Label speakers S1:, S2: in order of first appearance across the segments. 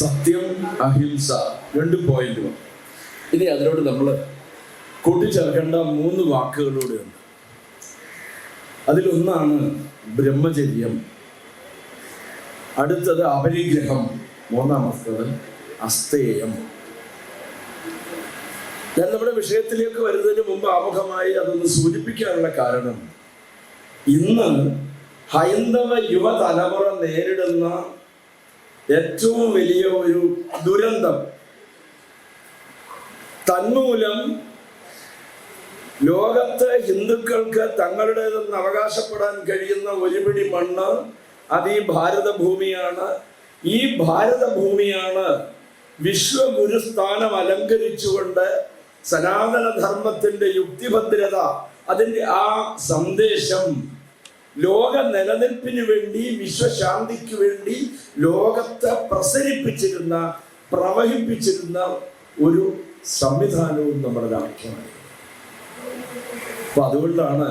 S1: സത്യം, അഹിംസ, 2 പോയിന്റുകൾ. ഇനി അതിനോട് നമ്മൾ കൂട്ടിച്ചേർക്കേണ്ട 3 വാക്കുകളൂടെ ഉണ്ട്. അതിലൊന്നാണ് ബ്രഹ്മചര്യം, അടുത്തത് അപരിഗ്രഹം, മൂന്നാമത്തത് അസ്തേയം. ഞാൻ നമ്മുടെ വിഷയത്തിലേക്ക് വരുന്നതിന് മുമ്പ് ആമുഖമായി അതൊന്ന് സൂചിപ്പിക്കാനുള്ള കാരണം, ഇന്ന് ഹൈന്ദവ യുവതലമുറ നേരിടുന്ന ഏറ്റവും വലിയ ഒരു ദുരന്തം, തന്മൂലം ലോകത്ത് ഹിന്ദുക്കൾക്ക് തങ്ങളുടേതെന്ന് അവകാശപ്പെടാൻ കഴിയുന്ന ഒരു പിടി മണ്ണ് അത് ഈ ഭാരതഭൂമിയാണ്. ഈ ഭാരതഭൂമിയാണ് വിശ്വഗുരുസ്ഥാനം അലങ്കരിച്ചുകൊണ്ട് സനാതന ധർമ്മത്തിന്റെ യുക്തിഭദ്രത, അതിൻ്റെ ആ സന്ദേശം ലോക നിലനിൽപ്പിന് വേണ്ടി, വിശ്വശാന്തിക്ക് വേണ്ടി ലോകത്തെ പ്രസരിപ്പിച്ചിരുന്ന, പ്രവഹിപ്പിച്ചിരുന്ന ഒരു സംവിധാനവും നമ്മുടെ രാഷ്ട്രമായി. അപ്പൊ അതുകൊണ്ടാണ്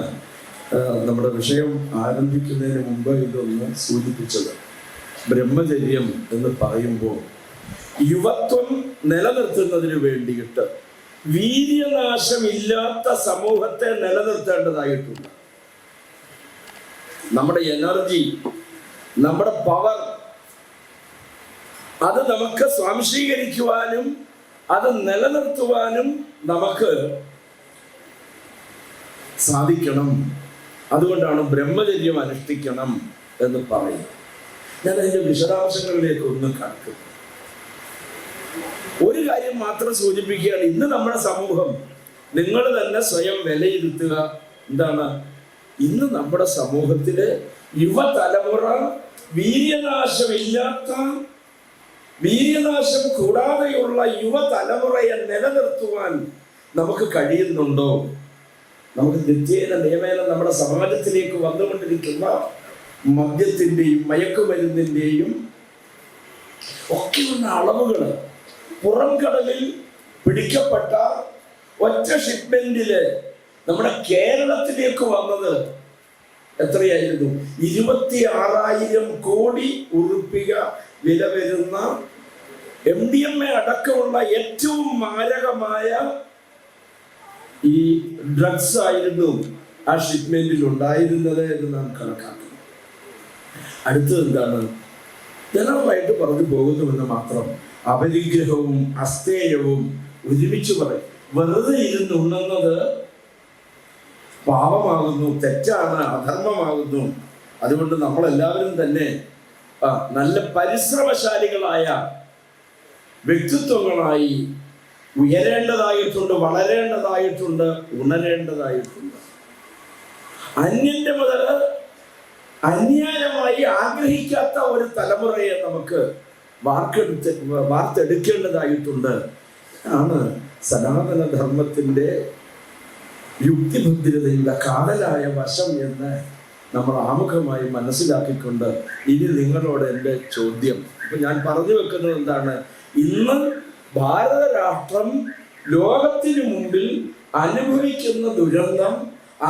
S1: നമ്മുടെ വിഷയം ആരംഭിക്കുന്നതിന് മുമ്പ് ഇതൊന്ന് സൂചിപ്പിച്ചത്. ബ്രഹ്മചര്യം എന്ന് പറയുമ്പോൾ യുവത്വം നിലനിർത്തുന്നതിന് വേണ്ടിയിട്ട് വീര്യനാശമില്ലാത്ത സമൂഹത്തെ നിലനിർത്തേണ്ടതായിട്ടുണ്ട്. നമ്മുടെ എനർജി, നമ്മുടെ പവർ, അത് നമുക്ക് സ്വാംശീകരിക്കുവാനും അത് നിലനിർത്തുവാനും നമുക്ക് സാധിക്കണം. അതുകൊണ്ടാണ് ബ്രഹ്മചര്യം അനുഷ്ഠിക്കണം എന്ന് പറയുന്നത്. ഞാൻ അതിന്റെ വിശദാംശങ്ങളിലേക്ക് ഒന്ന് കടക്കും. ഒരു കാര്യം മാത്രം സൂചിപ്പിക്കുകയാണ്, ഇന്ന് നമ്മുടെ സമൂഹം, നിങ്ങൾ തന്നെ സ്വയം വിലയിരുത്തുക. എന്താണ് ഇന്ന് നമ്മുടെ സമൂഹത്തിലെ യുവതലമുറ? വീര്യനാശമില്ലാത്ത, വീര്യനാശം കൂടാതെയുള്ള യുവതലമുറയെ നിലനിർത്തുവാൻ നമുക്ക് കഴിയുന്നുണ്ടോ? നമുക്ക് നിത്യേന നിയമേന നമ്മുടെ സമാജത്തിലേക്ക് വന്നുകൊണ്ടിരിക്കുന്ന മദ്യത്തിൻ്റെയും മയക്കുമരുന്നിൻ്റെയും ഒക്കെയുള്ള അളവുകൾ, പുറം കടലിൽ പിടിക്കപ്പെട്ട ഒറ്റ ഷിപ്മെന്റില് നമ്മുടെ കേരളത്തിലേക്ക് വന്നത് എത്രയായിരുന്നു? 26,000 കോടി ഉറുപ്പിക വില വരുന്ന MDMA അടക്കമുള്ള ഏറ്റവും മാരകമായ ഈ ഡ്രഗ്സ് ആയിരുന്നു ആ ഷിപ്മെന്റിൽ ഉണ്ടായിരുന്നത് എന്ന് നാം കണക്കാക്കുന്നു. അടുത്തത് എന്താണ്? ജനറലായിട്ട് പറഞ്ഞു പോകുന്നുവെന്ന് മാത്രം. അപരിഗ്രഹവും അസ്തേയവും ഒരുമിച്ച് പറയും. വെറുതെ ഇരുന്ന് ഉണ്ണുന്നത് പാപമാകുന്നു, തെറ്റാണ്, അധർമ്മമാകുന്നു. അതുകൊണ്ട് നമ്മളെല്ലാവരും തന്നെ നല്ല പരിശ്രമശാലികളായ വ്യക്തിത്വങ്ങളായി ഉയരേണ്ടതായിട്ടുണ്ട്, വളരേണ്ടതായിട്ടുണ്ട്, ഉണരേണ്ടതായിട്ടുണ്ട്. അന്യന്റെ മുതൽ അന്യായമായി ആഗ്രഹിക്കാത്ത ഒരു തലമുറയെ നമുക്ക് വാർത്തെടുക്കേണ്ടതായിട്ടുണ്ട്. ആണ് സനാതന ധർമ്മത്തിന്റെ യുക്തിഭദ്രതയുടെ കാതലായ വശം എന്ന് നമ്മൾ ആമുഖമായി മനസ്സിലാക്കിക്കൊണ്ട് ഇനി നിങ്ങളോട് എൻ്റെ ചോദ്യം. ഇപ്പൊ ഞാൻ പറഞ്ഞു വെക്കുന്നത് എന്താണ്? ഇന്ന് ഭാരത രാഷ്ട്രം ലോകത്തിനു മുമ്പിൽ അനുഭവിക്കുന്ന ദുരന്തം,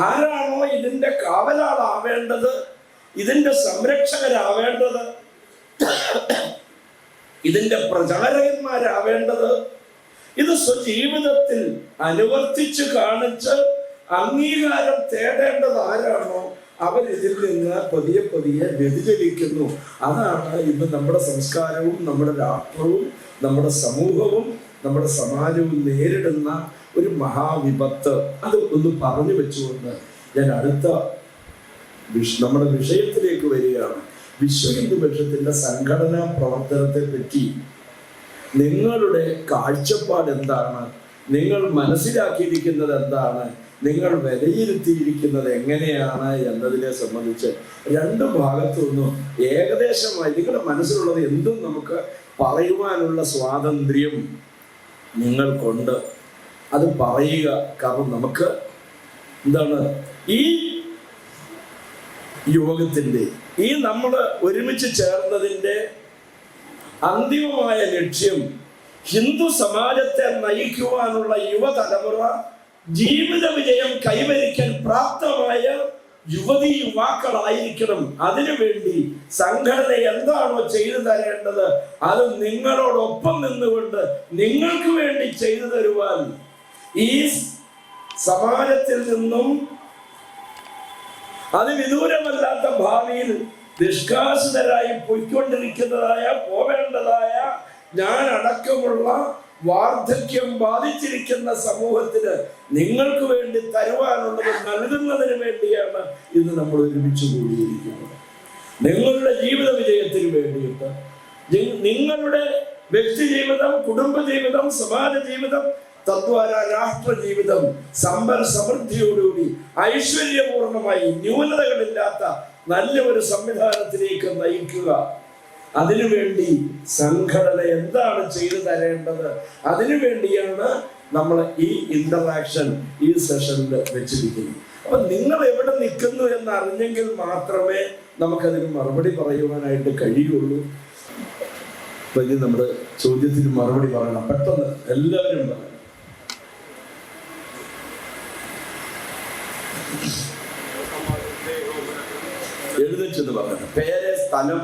S1: ആരാണോ ഇതിന്റെ കാവലാളാവേണ്ടത്, ഇതിന്റെ സംരക്ഷകരാവേണ്ടത്, ഇതിന്റെ പ്രചാരകന്മാരാവേണ്ടത്, ഇത് സ്വജീവിതത്തിൽ അനുവർത്തിച്ച് കാണിച്ച് അംഗീകാരം തേടേണ്ടത് ആരാണോ അവരിതിൽ നിന്ന് പതിയെ പതിയെ വ്യതിചലിക്കുന്നു. അതാണ് ഇന്ന് നമ്മുടെ സംസ്കാരവും നമ്മുടെ രാഷ്ട്രവും നമ്മുടെ സമൂഹവും നമ്മുടെ സമാജവും നേരിടുന്ന ഒരു മഹാവിപത്ത്. അത് ഒന്ന് പറഞ്ഞു വെച്ചുകൊണ്ട് ഞാൻ അടുത്ത നമ്മുടെ വിഷയത്തിലേക്ക് വരികയാണ്. വിശ്വ ഹിന്ദു പരിഷത്തിന്റെ സംഘടനാ പ്രവർത്തനത്തെ പറ്റി നിങ്ങളുടെ കാഴ്ചപ്പാട് എന്താണ്? നിങ്ങൾ മനസ്സിലാക്കിയിരിക്കുന്നത് എന്താണ്? നിങ്ങൾ വിലയിരുത്തിയിരിക്കുന്നത് എങ്ങനെയാണ് എന്നതിനെ സംബന്ധിച്ച് 2 ഭാഗത്തു നിന്നും ഏകദേശമായി നിങ്ങളുടെ മനസ്സിലുള്ളത് എന്തും നമുക്ക് പറയുവാനുള്ള സ്വാതന്ത്ര്യം നിങ്ങൾക്കുണ്ട്. അത് പറയുക. കാരണം നമുക്ക് എന്താണ് ഈ യോഗത്തിന്റെ, ഈ നമ്മൾ ഒരുമിച്ച് ചേർന്നതിന്റെ അന്തിമമായ ലക്ഷ്യം ഹിന്ദു സമാജത്തെ നയിക്കുവാനുള്ള യുവതലമുറ ജീവിത വിജയം കൈവരിക്കാൻ പ്രാപ്തമായ യുവതി യുവാക്കളായിരിക്കണം. അതിനുവേണ്ടി സംഘടന എന്താണോ ചെയ്തു തരേണ്ടത് അത് നിങ്ങളോടൊപ്പം നിന്നുകൊണ്ട് നിങ്ങൾക്ക് വേണ്ടി ചെയ്തു തരുവാൻ ഈ സമാജത്തിൽ നിന്നും അതിവിദൂരമല്ലാത്ത ഭാവിയിൽ നിഷ്കാസിതരായി പോവേണ്ടതായ ഞാൻ അടക്കമുള്ള വാർദ്ധക്യം ബാധിച്ചിരിക്കുന്ന സമൂഹത്തിന് നിങ്ങൾക്ക് വേണ്ടി തരുവാനുള്ളത് നൽകുന്നതിന് വേണ്ടിയാണ് ഇന്ന് നമ്മൾ ഒരുമിച്ച് കൂടിയിരിക്കുന്നത്. നിങ്ങളുടെ ജീവിത വിജയത്തിന് വേണ്ടിയിട്ട്, നിങ്ങളുടെ വ്യക്തി ജീവിതം, കുടുംബ ജീവിതം, സമാജ ജീവിതം, തദ്വാര രാഷ്ട്ര ജീവിതം സമൃദ്ധിയോടുകൂടി ഐശ്വര്യപൂർണമായി ന്യൂനതകളില്ലാത്ത നല്ല ഒരു സംവിധാനത്തിലേക്ക് നയിക്കുക. അതിനുവേണ്ടി സംഘടന എന്താണ് ചെയ്തു തരേണ്ടത്, അതിനുവേണ്ടിയാണ് നമ്മൾ ഈ ഇന്ററാക്ഷൻ ഈ സെഷനിൽ വെച്ചിരിക്കുന്നത്. അപ്പൊ നിങ്ങൾ എവിടെ നിൽക്കുന്നു എന്ന് അറിഞ്ഞെങ്കിൽ മാത്രമേ നമുക്കതിന് മറുപടി പറയുവാനായിട്ട് കഴിയുള്ളൂ. അപ്പൊ ഇനി നമ്മുടെ ചോദ്യത്തിന് മറുപടി പറയണം, പെട്ടെന്ന് എല്ലാവരും പറയണം. എഴുതിച്ചെന്ന് പറയണം, പേര്, സ്ഥലം,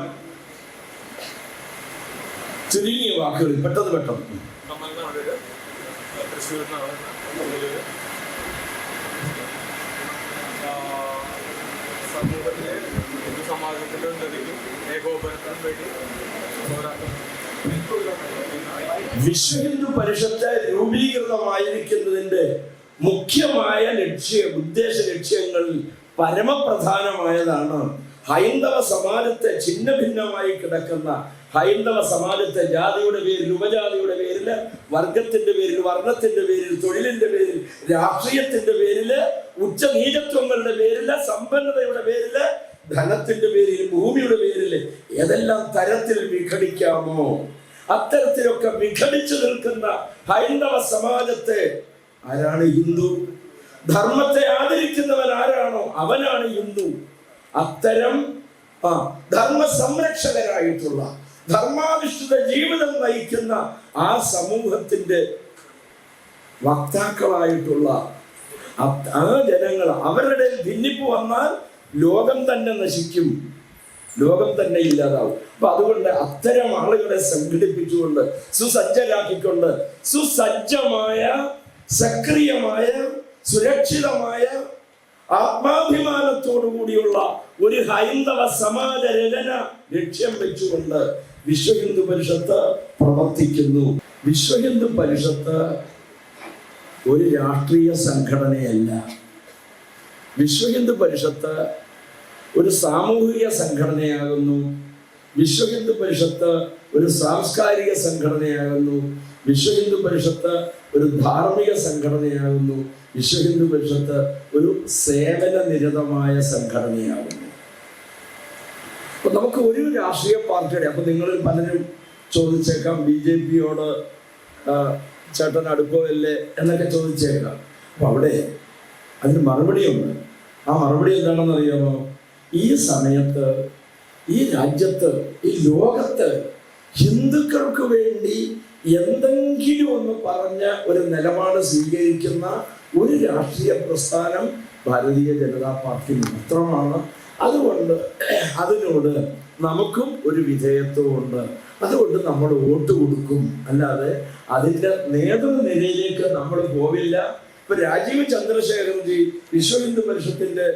S1: ചുരുങ്ങിയ വാക്കുകൾ, പെട്ടെന്ന് പെട്ടെന്ന്.
S2: സമാജത്തിന്റെ ഉന്നതിക്കും ഏകോപനത്തിനും വേണ്ടി
S1: വിശ്വ ഹിന്ദു പരിഷത്ത് രൂപീകൃതമായിരിക്കുന്നതിന്റെ മുഖ്യമായ ഉദ്ദേശ ലക്ഷ്യങ്ങളിൽ പരമപ്രധാനമായതാണ് ഹൈന്ദവ സമാജത്തെ ഛിന്ന ഭിന്നമായി കിടക്കുന്ന ഹൈന്ദവ സമാജത്തെ ജാതിയുടെ പേരിൽ, ഉപജാതിയുടെ പേരിൽ, വർഗത്തിന്റെ പേരിൽ, വർണ്ണത്തിന്റെ പേരിൽ, തൊഴിലിന്റെ പേരിൽ, രാഷ്ട്രീയത്തിന്റെ പേരിൽ, ഉച്ചനീചത്വങ്ങളുടെ പേരിൽ, സമ്പന്നതയുടെ പേരിൽ, ധനത്തിന്റെ പേരിൽ, ഭൂമിയുടെ പേരിൽ ഏതെല്ലാം തരത്തിൽ വിഘടിക്കാമോ അത്തരത്തിലൊക്കെ വിഘടിച്ചു നിൽക്കുന്ന ഹൈന്ദവ സമാജത്തെ ആരാണ് ഹിന്ദു? ധർമ്മത്തെ ആദരിക്കുന്നവൻ ആരാണോ അവനാണ് ഹിന്ദു. അത്തരം ധർമ്മ സംരക്ഷകരായിട്ടുള്ള ധർമാധിഷ്ഠിത ജീവിതം നയിക്കുന്ന ആ സമൂഹത്തിന്റെ വക്താക്കളായിട്ടുള്ള ആ ജനങ്ങൾ, അവരുടെ ഭിന്നിപ്പ് വന്നാൽ ലോകം തന്നെ നശിക്കും, ലോകം തന്നെ ഇല്ലാതാവും. അപ്പൊ അതുകൊണ്ട് അത്തരം ആളുകളെ സംഘടിപ്പിച്ചുകൊണ്ട് സുസജ്ജരാക്കിക്കൊണ്ട് സുസജ്ജമായ, സക്രിയമായ, സുരക്ഷിതമായ, ആത്മാഭിമാനത്തോടു കൂടിയുള്ള ഒരു ഹൈന്ദവ സമാജ രചന ലക്ഷ്യം വെച്ചുകൊണ്ട് വിശ്വ ഹിന്ദു പരിഷത്ത് പ്രവർത്തിക്കുന്നു. വിശ്വ ഹിന്ദു പരിഷത്ത് ഒരു രാഷ്ട്രീയ സംഘടനയല്ല. വിശ്വ ഹിന്ദു പരിഷത്ത് ഒരു സാമൂഹിക സംഘടനയാകുന്നു. വിശ്വ ഹിന്ദു പരിഷത്ത് ഒരു സാംസ്കാരിക സംഘടനയാകുന്നു. വിശ്വ ഹിന്ദു പരിഷത്ത് ഒരു ധാർമ്മിക സംഘടനയാകുന്നു. വിശ്വ ഹിന്ദു പരിഷത്ത് ഒരു സേവന നിരതമായ സംഘടനയാകുന്നു. അപ്പൊ നമുക്ക് ഒരു രാഷ്ട്രീയ പാർട്ടിയുടെ, അപ്പൊ നിങ്ങളിൽ പലരും ചോദിച്ചേക്കാം, BJP-യോട് ചേട്ടൻ അടുപ്പമല്ലേ എന്നൊക്കെ ചോദിച്ചേക്കാം. അപ്പൊ അവിടെ അതിന് മറുപടിയുണ്ട്. ആ മറുപടി എന്താണെന്ന് അറിയാമോ? ഈ സമയത്ത്, ഈ രാജ്യത്ത്, ഈ ലോകത്ത് ഹിന്ദുക്കൾക്ക് വേണ്ടി എന്തെങ്കിലും ഒന്ന് പറഞ്ഞ ഒരു നിലപാട് സ്വീകരിക്കുന്ന ഒരു രാഷ്ട്രീയ പ്രസ്ഥാനം ഭാരതീയ ജനതാ പാർട്ടി മാത്രമാണ്. അതുകൊണ്ട് അതിനോട് നമുക്കും ഒരു വിധേയത്വമുണ്ട്. അതുകൊണ്ട് നമ്മൾ വോട്ട് കൊടുക്കും, അല്ലാതെ അതിൻ്റെ നേതൃനിരയിലേക്ക് നമ്മൾ പോവില്ല. ഇപ്പൊ രാജീവ് ചന്ദ്രശേഖർജി വിശ്വ ഹിന്ദു പരിഷത്തിന്റെ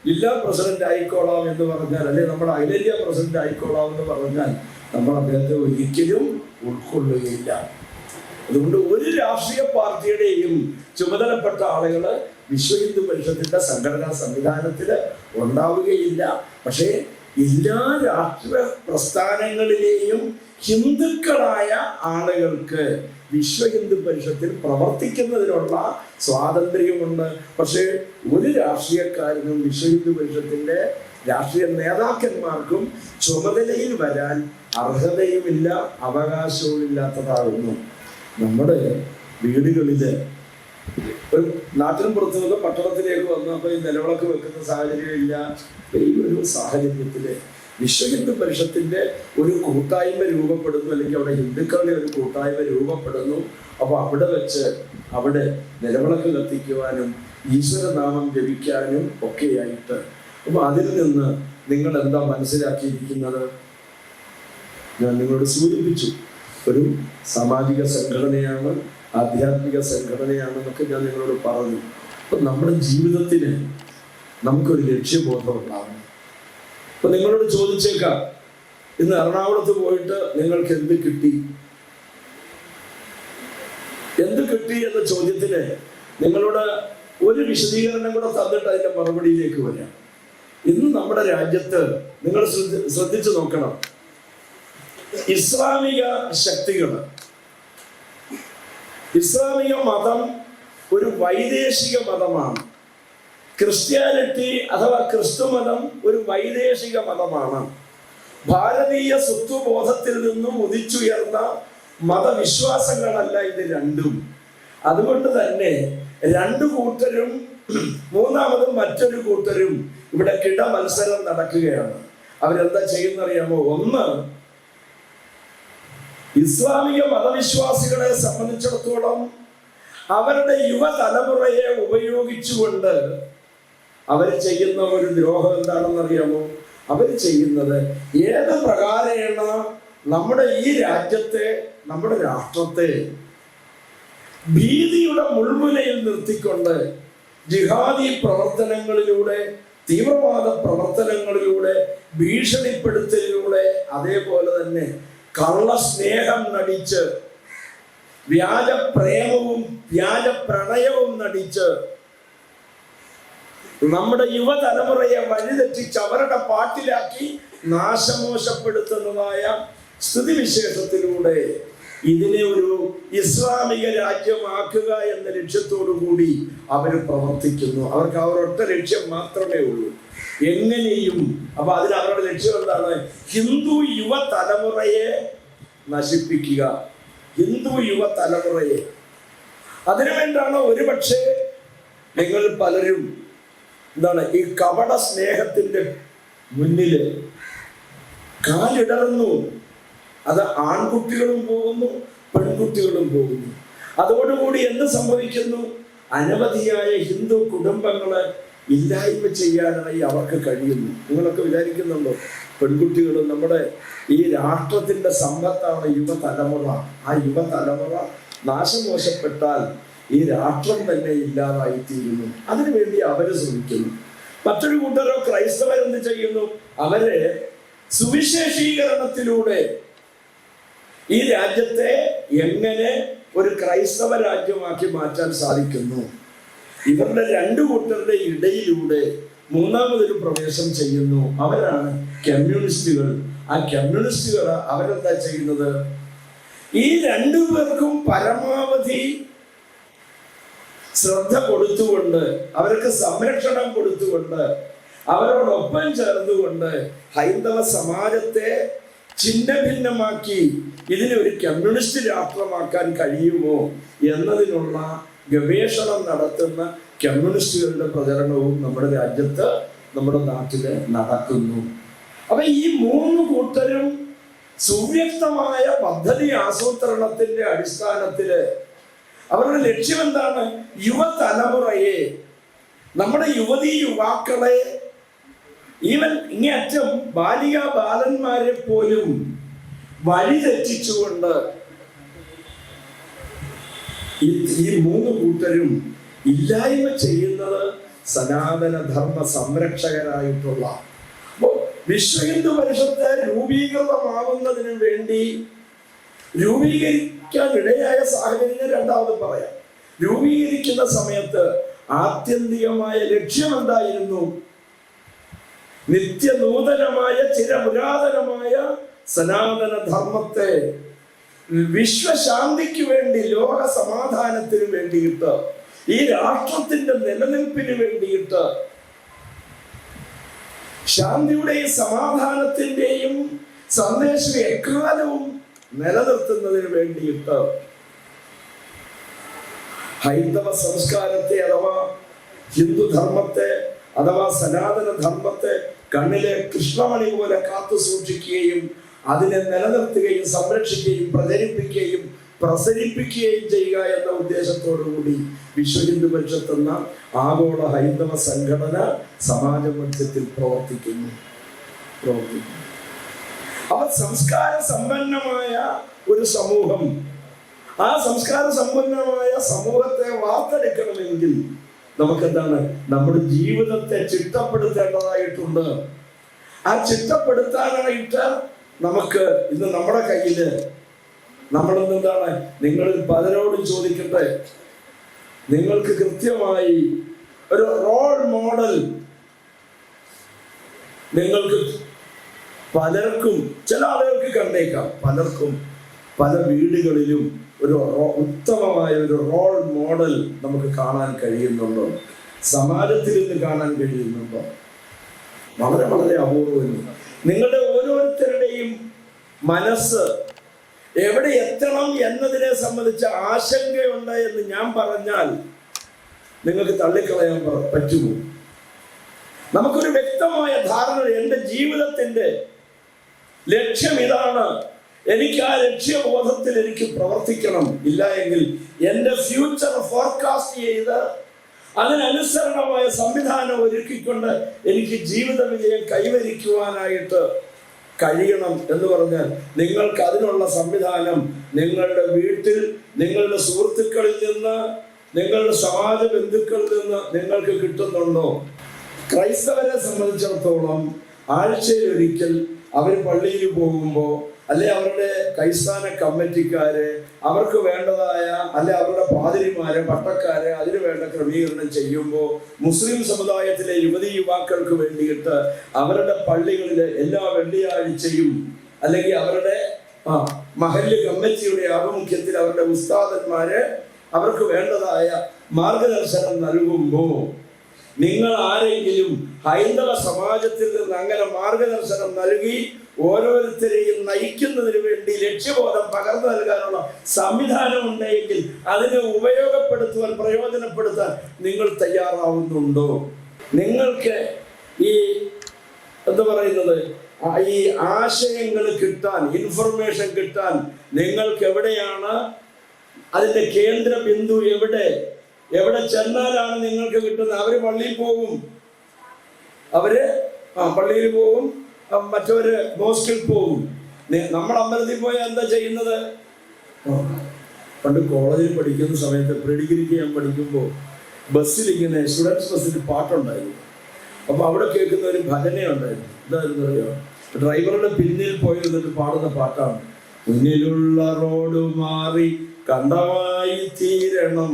S1: ജില്ലാ പ്രസിഡന്റ് ആയിക്കോളാം എന്ന് പറഞ്ഞാൽ, അല്ലെ നമ്മുടെ അഖിലേന്ത്യാ പ്രസിഡന്റ് ആയിക്കോളാം എന്ന് പറഞ്ഞാൽ നമ്മൾ അദ്ദേഹത്തെ ഒരിക്കലും ഉൾക്കൊള്ളുകയില്ല. അതുകൊണ്ട് ഒരു രാഷ്ട്രീയ പാർട്ടിയുടെയും ചുമതലപ്പെട്ട ആളുകൾ വിശ്വ ഹിന്ദു പരിഷത്തിന്റെ സംഘടനാ സംവിധാനത്തിൽ ഉണ്ടാവുകയില്ല. പക്ഷേ എല്ലാ രാഷ്ട്രീയ പ്രസ്ഥാനങ്ങളിലെയും ഹിന്ദുക്കളായ ആളുകൾക്ക് വിശ്വ ഹിന്ദു പരിഷത്തിൽ പ്രവർത്തിക്കുന്നതിനുള്ള സ്വാതന്ത്ര്യമുണ്ട്. പക്ഷേ ഒരു രാഷ്ട്രീയക്കാരനും വിശ്വ ഹിന്ദു പരിഷത്തിന്റെ രാഷ്ട്രീയ നേതാക്കന്മാർക്കും ചുമതലയിൽ വരാൻ അർഹതയുമില്ല, അവകാശവും ഇല്ലാത്തതാകുന്നു. നമ്മുടെ വീടുകളിൽ ഒരു നാട്ടിനും പുറത്തു നിന്ന് പട്ടണത്തിലേക്ക് വന്നപ്പോൾ ഈ നിലവിളക്ക് വെക്കുന്ന സാഹചര്യമില്ല. ഈ ഒരു സാഹചര്യത്തില് വിശ്വ ഹിന്ദു പരിഷത്തിന്റെ ഒരു കൂട്ടായ്മ രൂപപ്പെടുന്നു, അല്ലെങ്കിൽ അവിടെ ഹിന്ദുക്കളുടെ ഒരു കൂട്ടായ്മ രൂപപ്പെടുന്നു. അപ്പൊ അവിടെ വെച്ച് അവിടെ നിലവിളക്ക് കത്തിക്കുവാനും ഈശ്വരനാമം ജപിക്കാനും ഒക്കെയായിട്ട് അപ്പൊ അതിൽ നിന്ന് നിങ്ങൾ എന്താ മനസ്സിലാക്കിയിരിക്കുന്നത്? ഞാൻ നിങ്ങളോട് സൂചിപ്പിച്ചു, ഒരു സാമാജിക സംഘടനയാണ്, ആധ്യാത്മിക സംഘടനയാണെന്നൊക്കെ ഞാൻ നിങ്ങളോട് പറഞ്ഞു. അപ്പൊ നമ്മുടെ ജീവിതത്തിന് നമുക്കൊരു ലക്ഷ്യബോധം ഉണ്ടാവണം. അപ്പൊ നിങ്ങളോട് ചോദിച്ചേക്കാം, ഇന്ന് എറണാകുളത്ത് പോയിട്ട് നിങ്ങൾക്ക് എന്ത് കിട്ടി എന്ന ചോദ്യത്തിന് നിങ്ങളോട് ഒരു വിശദീകരണം കൂടെ തന്നിട്ട് അതിന്റെ മറുപടിയിലേക്ക് വരാം. ഇന്ന് നമ്മുടെ രാജ്യത്ത് നിങ്ങൾ ശ്രദ്ധിച്ചു നോക്കണം, ഇസ്ലാമിക ശക്തികൾ, ഇസ്ലാമിക മതം ഒരു വൈദേശിക മതമാണ്. ക്രിസ്ത്യാനിറ്റി അഥവാ ക്രിസ്തു മതം ഒരു വൈദേശിക മതമാണ്. ഭാരതീയ സ്വത്വബോധത്തിൽ നിന്നും ഉദിച്ചുയർന്ന മതവിശ്വാസങ്ങളല്ല ഇത് രണ്ടും. അതുകൊണ്ട് തന്നെ രണ്ടു കൂട്ടരും മൂന്നാമതും മറ്റൊരു കൂട്ടരും ഇവിടെ കിട മത്സരം നടക്കുകയാണ്. അവരെന്താ ചെയ്യുന്നറിയാമോ? ഒന്ന്, ഇസ്ലാമിക മതവിശ്വാസികളെ സംബന്ധിച്ചിടത്തോളം അവരുടെ യുവതലമുറയെ ഉപയോഗിച്ചുകൊണ്ട് അവർ ചെയ്യുന്ന ഒരു ദ്രോഹം എന്താണെന്നറിയാമോ? അവർ ചെയ്യുന്നത് ഏത് പ്രകാരേണ നമ്മുടെ ഈ രാജ്യത്തെ, നമ്മുടെ രാഷ്ട്രത്തെ ഭീതിയുടെ മുൾമുനയിൽ നിർത്തിക്കൊണ്ട് ജിഹാദി പ്രവർത്തനങ്ങളിലൂടെ, തീവ്രവാദ പ്രവർത്തനങ്ങളിലൂടെ, ഭീഷണിപ്പെടുത്തലിലൂടെ, അതേപോലെ തന്നെ കള്ളസ്നേഹം നടിച്ച്, വ്യാജ പ്രേമവും വ്യാജ പ്രണയവും നടിച്ച് നമ്മുടെ യുവതലമുറയെ വഴിതെറ്റിച്ച് അവരുടെ പാട്ടിലാക്കി നാശമോശപ്പെടുത്തുന്നതായ സ്ഥിതിവിശേഷത്തിലൂടെ ഇതിനെ ഒരു ഇസ്ലാമിക രാജ്യമാക്കുക എന്ന ലക്ഷ്യത്തോടു കൂടി അവർ പ്രവർത്തിക്കുന്നു. അവർക്ക് അവരൊറ്റ ലക്ഷ്യം മാത്രമേ ഉള്ളൂ, എങ്ങനെയും. അപ്പൊ അതിന് അവരുടെ ലക്ഷ്യം എന്താണ്? ഹിന്ദു യുവതലമുറയെ നശിപ്പിക്കുക, ഹിന്ദു യുവതലമുറയെ. അതിനുവേണ്ടിയാണ് ഒരുപക്ഷെ നിങ്ങൾ പലരും എന്താണ് ഈ കപട സ്നേഹത്തിന്റെ മുന്നില് കാലിടറുന്നു. അത് ആൺകുട്ടികളും പോകുന്നു, പെൺകുട്ടികളും പോകുന്നു. അതോടുകൂടി എന്ത് സംഭവിക്കുന്നു? അനവധിയായ ഹിന്ദു കുടുംബങ്ങളെ ഇല്ലായ്മ ചെയ്യാനായി അവർക്ക് കഴിയുന്നു. നിങ്ങളൊക്കെ വിചാരിക്കുന്നുണ്ടോ? പെൺകുട്ടികളും നമ്മുടെ ഈ രാഷ്ട്രത്തിന്റെ സമ്പത്താണ് യുവതലമുറ. ആ യുവതലമുറ നാശമോശപ്പെട്ടാൽ ഈ രാഷ്ട്രം തന്നെ ഇല്ലാതായിത്തീരുന്നു. അതിനുവേണ്ടി അവര് ശ്രമിക്കുന്നു. മറ്റൊരു കൂട്ടരോ ക്രൈസ്തവരെന്ത് ചെയ്യുന്നു? അവര് സുവിശേഷീകരണത്തിലൂടെ ഈ രാജ്യത്തെ എങ്ങനെ ഒരു ക്രൈസ്തവ രാജ്യമാക്കി മാറ്റാൻ സാധിക്കുന്നു. ഇവരുടെ രണ്ടു കൂട്ടരുടെ ഇടയിലൂടെ മൂന്നാമതൊരു പ്രവേശം ചെയ്യുന്നു. അവരാണ് കമ്മ്യൂണിസ്റ്റുകൾ. ആ കമ്മ്യൂണിസ്റ്റുകൾ അവരെന്താ ചെയ്യുന്നത്? ഈ രണ്ടു പേർക്കും പരമാവധി ശ്രദ്ധ കൊടുത്തുകൊണ്ട്, അവർക്ക് സംരക്ഷണം കൊടുത്തുകൊണ്ട്, അവരോടൊപ്പം ചേർന്നുകൊണ്ട് ഹൈന്ദവ സമാജത്തെ ഛിന്ന ഭിന്നമാക്കി ഇതിനെ ഒരു കമ്മ്യൂണിസ്റ്റ് രാഷ്ട്രമാക്കാൻ കഴിയുമോ എന്നതിനുള്ള ഗവേഷണം നടത്തുന്ന കമ്മ്യൂണിസ്റ്റുകളുടെ പ്രചരണവും നമ്മുടെ രാജ്യത്ത്, നമ്മുടെ നാട്ടില് നടക്കുന്നു. അപ്പൊ ഈ മൂന്ന് കൂട്ടരും സുവ്യക്തമായ പദ്ധതി ആസൂത്രണത്തിന്റെ അടിസ്ഥാനത്തില് അവരുടെ ലക്ഷ്യം എന്താണ്? യുവതലമുറയെ, നമ്മുടെ യുവതീ യുവാക്കളെ, ഈവൻ ഇങ്ങേയറ്റം ബാലിക ബാലന്മാരെ പോലും വഴിതെറ്റിച്ചുകൊണ്ട് ഈ മൂന്ന് കൂട്ടരും ഇല്ലായ്മ ചെയ്യുന്നത് സനാതന ധർമ്മ സംരക്ഷകരായിട്ടുള്ള വിശ്വ ഹിന്ദു പരിഷത്ത് രൂപീകൃതമാവുന്നതിന് വേണ്ടി രൂപീകരിക്കാൻ ഇടയായ സാഹചര്യം രണ്ടാമത് പറയാം. രൂപീകരിക്കുന്ന സമയത്ത് ആത്യന്തികമായ ലക്ഷ്യം എന്തായിരുന്നു? നിത്യനൂതനമായ ചിരപുരാതനമായ സനാതന ധർമ്മത്തെ വിശ്വശാന്തിക്ക് വേണ്ടി, ലോക സമാധാനത്തിന് വേണ്ടിയിട്ട്, ഈ രാഷ്ട്രത്തിന്റെ നിലനിൽപ്പിന് വേണ്ടിയിട്ട്, ശാന്തിയുടെയും സമാധാനത്തിന്റെയും സന്ദേശം എക്കാലവും നിലനിർത്തുന്നതിന് വേണ്ടിയിട്ട് ഹൈന്ദവ സംസ്കാരത്തെ അഥവാ ഹിന്ദുധർമ്മത്തെ അഥവാ സനാതന ധർമ്മത്തെ കണ്ണിലെ കൃഷ്ണമണി പോലെ കാത്തു സൂക്ഷിക്കുകയും അതിനെ നിലനിർത്തുകയും സംരക്ഷിക്കുകയും പ്രചരിപ്പിക്കുകയും പ്രസരിപ്പിക്കുകയും ചെയ്യുക എന്ന ഉദ്ദേശത്തോടു കൂടി വിശ്വ ഹിന്ദു പരിഷത്ത് എന്ന ആഗോള ഹൈന്ദവ സംഘടന സമാജ മധ്യത്തിൽ പ്രവർത്തിക്കുന്നു. അപ്പൊ സംസ്കാര സമ്പന്നമായ ഒരു സമൂഹം, ആ സംസ്കാര സമ്പന്നമായ സമൂഹത്തെ വാർത്തെടുക്കണമെങ്കിൽ നമുക്കെന്താണ്, നമ്മുടെ ജീവിതത്തെ ചിട്ടപ്പെടുത്തേണ്ടതായിട്ടുണ്ട്. ആ ചിട്ടപ്പെടുത്താനായിട്ട് നമുക്ക് ഇന്ന് നമ്മുടെ കയ്യില് നമ്മളെന്താണ്, നിങ്ങളിൽ പലരോടും ചോദിക്കട്ടെ, നിങ്ങൾക്ക് കൃത്യമായി ഒരു റോൾ മോഡൽ നിങ്ങൾക്ക് പലർക്കും, ചില ആളുകൾക്ക് കണ്ടേക്കാം, പലർക്കും പല വീടുകളിലും ഒരു ഉത്തമമായ ഒരു റോൾ മോഡൽ നമുക്ക് കാണാൻ കഴിയുന്നുണ്ടോ? സമാജത്തിൽ നിന്ന് കാണാൻ കഴിയുന്നുണ്ടോ? വളരെ വളരെ അപൂർവം. നിങ്ങളുടെ ഓരോരുത്തരുടെയും മനസ്സ് എവിടെ എത്തണം എന്നതിനെ സംബന്ധിച്ച ആശങ്കയുണ്ട് എന്ന് ഞാൻ പറഞ്ഞാൽ നിങ്ങൾക്ക് തള്ളിക്കളയാൻ പറ്റുമോ? നമുക്കൊരു വ്യക്തമായ ധാരണ, എൻ്റെ ജീവിതത്തിൻ്റെ ലക്ഷ്യം ഇതാണ്, എനിക്ക് ആ ലക്ഷ്യബോധത്തിൽ എനിക്ക് പ്രവർത്തിക്കണം. ഇല്ല എങ്കിൽ എൻ്റെ ഫ്യൂച്ചർ ഫോർകാസ്റ്റ് ചെയ്ത് അതിനനുസരണമായ സംവിധാനം ഒരുക്കിക്കൊണ്ട് എനിക്ക് ജീവിത വിജയം കൈവരിക്കുവാനായിട്ട് കഴിയണം എന്ന് പറഞ്ഞാൽ നിങ്ങൾക്ക് അതിനുള്ള സംവിധാനം നിങ്ങളുടെ വീട്ടിൽ, നിങ്ങളുടെ സുഹൃത്തുക്കളിൽ നിന്ന്, നിങ്ങളുടെ സമാജ ബന്ധുക്കളിൽ നിന്ന് നിങ്ങൾക്ക് കിട്ടുന്നുണ്ടോ? ക്രൈസ്തവരെ സംബന്ധിച്ചിടത്തോളം ആഴ്ചയിൽ ഒരിക്കൽ അവർ പള്ളിയിൽ പോകുമ്പോൾ, അല്ലെ അവരുടെ കൈസ്ഥാന കമ്മിറ്റിക്കാര് അവർക്ക് വേണ്ടതായ, അല്ലെ അവരുടെ പാതിരിമാര് പട്ടക്കാര് അതിന് വേണ്ട ക്രമീകരണം ചെയ്യുമ്പോൾ, മുസ്ലിം സമുദായത്തിലെ യുവതി യുവാക്കൾക്ക് വേണ്ടിയിട്ട് അവരുടെ പള്ളികളിൽ എല്ലാ വെള്ളിയാഴ്ചയും അല്ലെങ്കിൽ അവരുടെ മഹല്ല് കമ്മിറ്റിയുടെ ആഭിമുഖ്യത്തിൽ അവരുടെ ഉസ്താദന്മാര് അവർക്ക് വേണ്ടതായ മാർഗദർശനം നൽകുമ്പോൾ, നിങ്ങൾ ആരെങ്കിലും ഹൈന്ദവ സമാജത്തിൽ നിന്ന് അങ്ങനെ മാർഗദർശനം നൽകി ഓരോരുത്തരെയും നയിക്കുന്നതിന് വേണ്ടി ലക്ഷ്യബോധം പകർന്നു നൽകാനുള്ള സംവിധാനം ഉണ്ടെങ്കിൽ അതിനെ ഉപയോഗപ്പെടുത്തുവാൻ, പ്രയോജനപ്പെടുത്താൻ നിങ്ങൾ തയ്യാറാവുന്നുണ്ടോ? നിങ്ങൾക്ക് ഈ എന്താ പറയുന്നത്, ഈ ആശയങ്ങൾ കിട്ടാൻ, ഇൻഫർമേഷൻ കിട്ടാൻ നിങ്ങൾക്ക് എവിടെയാണ് അതിന്റെ കേന്ദ്ര ബിന്ദു? എവിടെ ചെന്നാലാണ് നിങ്ങൾക്ക് കിട്ടുന്നത്? അവര് പള്ളിയിൽ പോകും, അവര് പള്ളിയിൽ പോകും, മറ്റവര് മോസ്കിൽ പോകും. നമ്മൾ അമ്പലത്തിൽ പോയാൽ എന്താ ചെയ്യുന്നത്? പണ്ട് കോളേജിൽ പഠിക്കുന്ന സമയത്ത് പ്രീഡിഗ്രിക്ക് ഞാൻ പഠിക്കുമ്പോൾ ബസ്സിൽ ഇങ്ങനെ സ്റ്റുഡൻസ് ബസ്സിൽ പാട്ടുണ്ടായിരുന്നു. അപ്പൊ അവിടെ കേൾക്കുന്ന ഒരു ഭജനയുണ്ടായിരുന്നു. എന്തായിരുന്നു അറിയാം? ഡ്രൈവറുടെ പിന്നിൽ പോയിരുന്നിട്ട് പാടുന്ന പാട്ടാണ്, മുന്നിലുള്ള റോഡ് മാറി കണ്ടമായി തീരണം,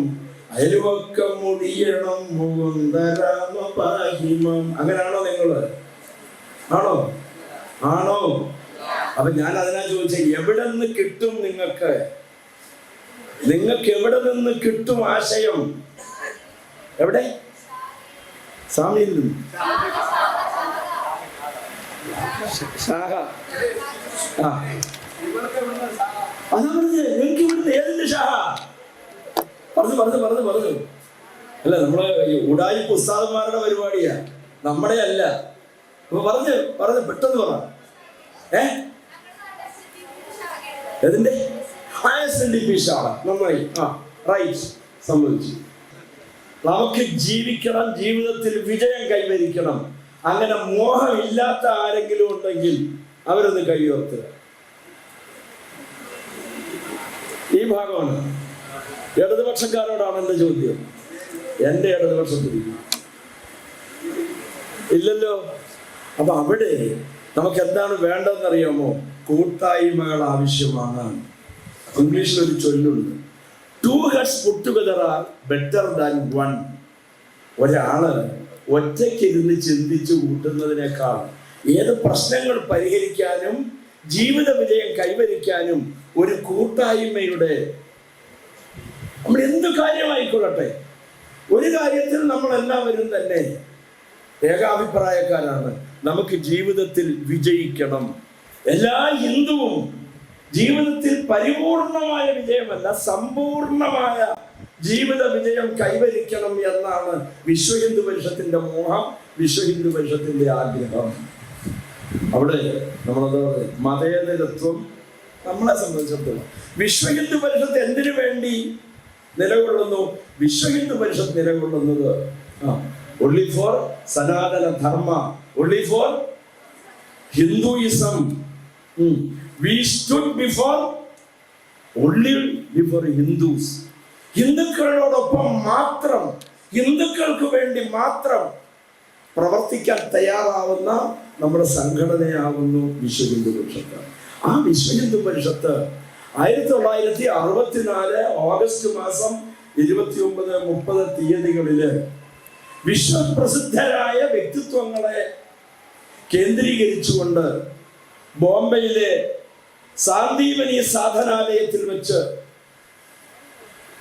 S1: അയൽവക്കം മുടിയണം, മുകുന്ദരാമ പാഹിമം. അങ്ങനെയാണോ നിങ്ങള്? ആണോ? അപ്പൊ ഞാൻ അതിനാ ചോദിച്ചത്, എവിടെ നിന്ന് കിട്ടും നിങ്ങൾക്ക് എവിടെ നിന്ന് കിട്ടും ആശയം? എവിടെ? സ്വാമിയിൽ നിന്ന്. ശാഖ. അതാ പറഞ്ഞത്, നിങ്ങൾക്ക് ഇവിടുന്ന് ഏതിന്റെ ശാഖ? പറഞ്ഞു. അല്ല, നമ്മളെ ഉടായിപ്പ് ഉസ്താദന്മാരുടെ പരിപാടിയാ, നമ്മുടെ അല്ല. അപ്പൊ പറഞ്ഞു പെട്ടെന്ന് പറ. ഏതിന്റെ? SNDP ശാഖ. നന്നായി, റൈറ്റ്, സംഭവിച്ചു. നമുക്ക് ജീവിക്കണം, ജീവിതത്തിൽ വിജയം കൈവരിക്കണം. അങ്ങനെ മോഹമില്ലാത്ത ആരെങ്കിലും ഉണ്ടെങ്കിൽ അവരൊന്ന് കൈയോർത്തുക. ഈ ഭാഗമാണ്. ഇടതുപക്ഷക്കാരോടാണ് എൻ്റെ ചോദ്യം. എൻ്റെ ഇടതുപക്ഷത്തിരിക്കും ഇല്ലല്ലോ. അപ്പൊ അവിടെ നമുക്ക് എന്താണ് വേണ്ടതെന്നറിയാമോ? കൂട്ടായ്മകൾ ആവശ്യമാണ്. ഇംഗ്ലീഷിൽ ഒരു ചൊല്ലുണ്ട്, 2 heads put together are better than 1. ഒരാള് ഒറ്റയ്ക്കിരുന്ന് ചിന്തിച്ചു കൂട്ടുന്നതിനേക്കാൾ ഏത് പ്രശ്നങ്ങൾ പരിഹരിക്കാനും ജീവിത വിജയം കൈവരിക്കാനും ഒരു കൂട്ടായ്മയുടെ, നമ്മൾ എന്ത് കാര്യമായിക്കൊള്ളട്ടെ, ഒരു കാര്യത്തിൽ നമ്മളെല്ലാവരും തന്നെ ഏകാഭിപ്രായക്കാരാണ്. നമുക്ക് ജീവിതത്തിൽ വിജയിക്കണം. എല്ലാ ഹിന്ദുവും ജീവിതത്തിൽ പരിപൂർണമായ വിജയമല്ല, സമ്പൂർണമായ ജീവിത വിജയം കൈവരിക്കണം എന്നാണ് വിശ്വ ഹിന്ദു പരിഷത്തിന്റെ മോഹം, വിശ്വ ഹിന്ദു പരിഷത്തിന്റെ ആഗ്രഹം. അവിടെ നമ്മളത് മതേതരത്വം, നമ്മളെ സംബന്ധിച്ചിടത്തോളം. വിശ്വ ഹിന്ദു പരിഷത്ത് എന്തിനു വേണ്ടി നിലകൊള്ളുന്നു? വിശ്വ ഹിന്ദു പരിഷത്ത് നിലകൊള്ളുന്നത് only for സനാതന ധർമ്മ, only for Hinduism. We stood only before Hindus. ഹിന്ദുക്കളോടൊപ്പം മാത്രം, ഹിന്ദുക്കൾക്ക് വേണ്ടി മാത്രം പ്രവർത്തിക്കാൻ തയ്യാറാവുന്ന നമ്മുടെ സംഘടനയാവുന്നു വിശ്വ ഹിന്ദു പരിഷത്ത്. ആ വിശ്വ ഹിന്ദു പരിഷത്ത് 1964 ഓഗസ്റ്റ് മാസം 29, 30 തീയതികളില് വിശ്വപ്രസിദ്ധരായ വ്യക്തിത്വങ്ങളെ കേന്ദ്രീകരിച്ചുകൊണ്ട് ബോംബെയിലെ സാന്ദീപനി സാധനാലയത്തിൽ വെച്ച്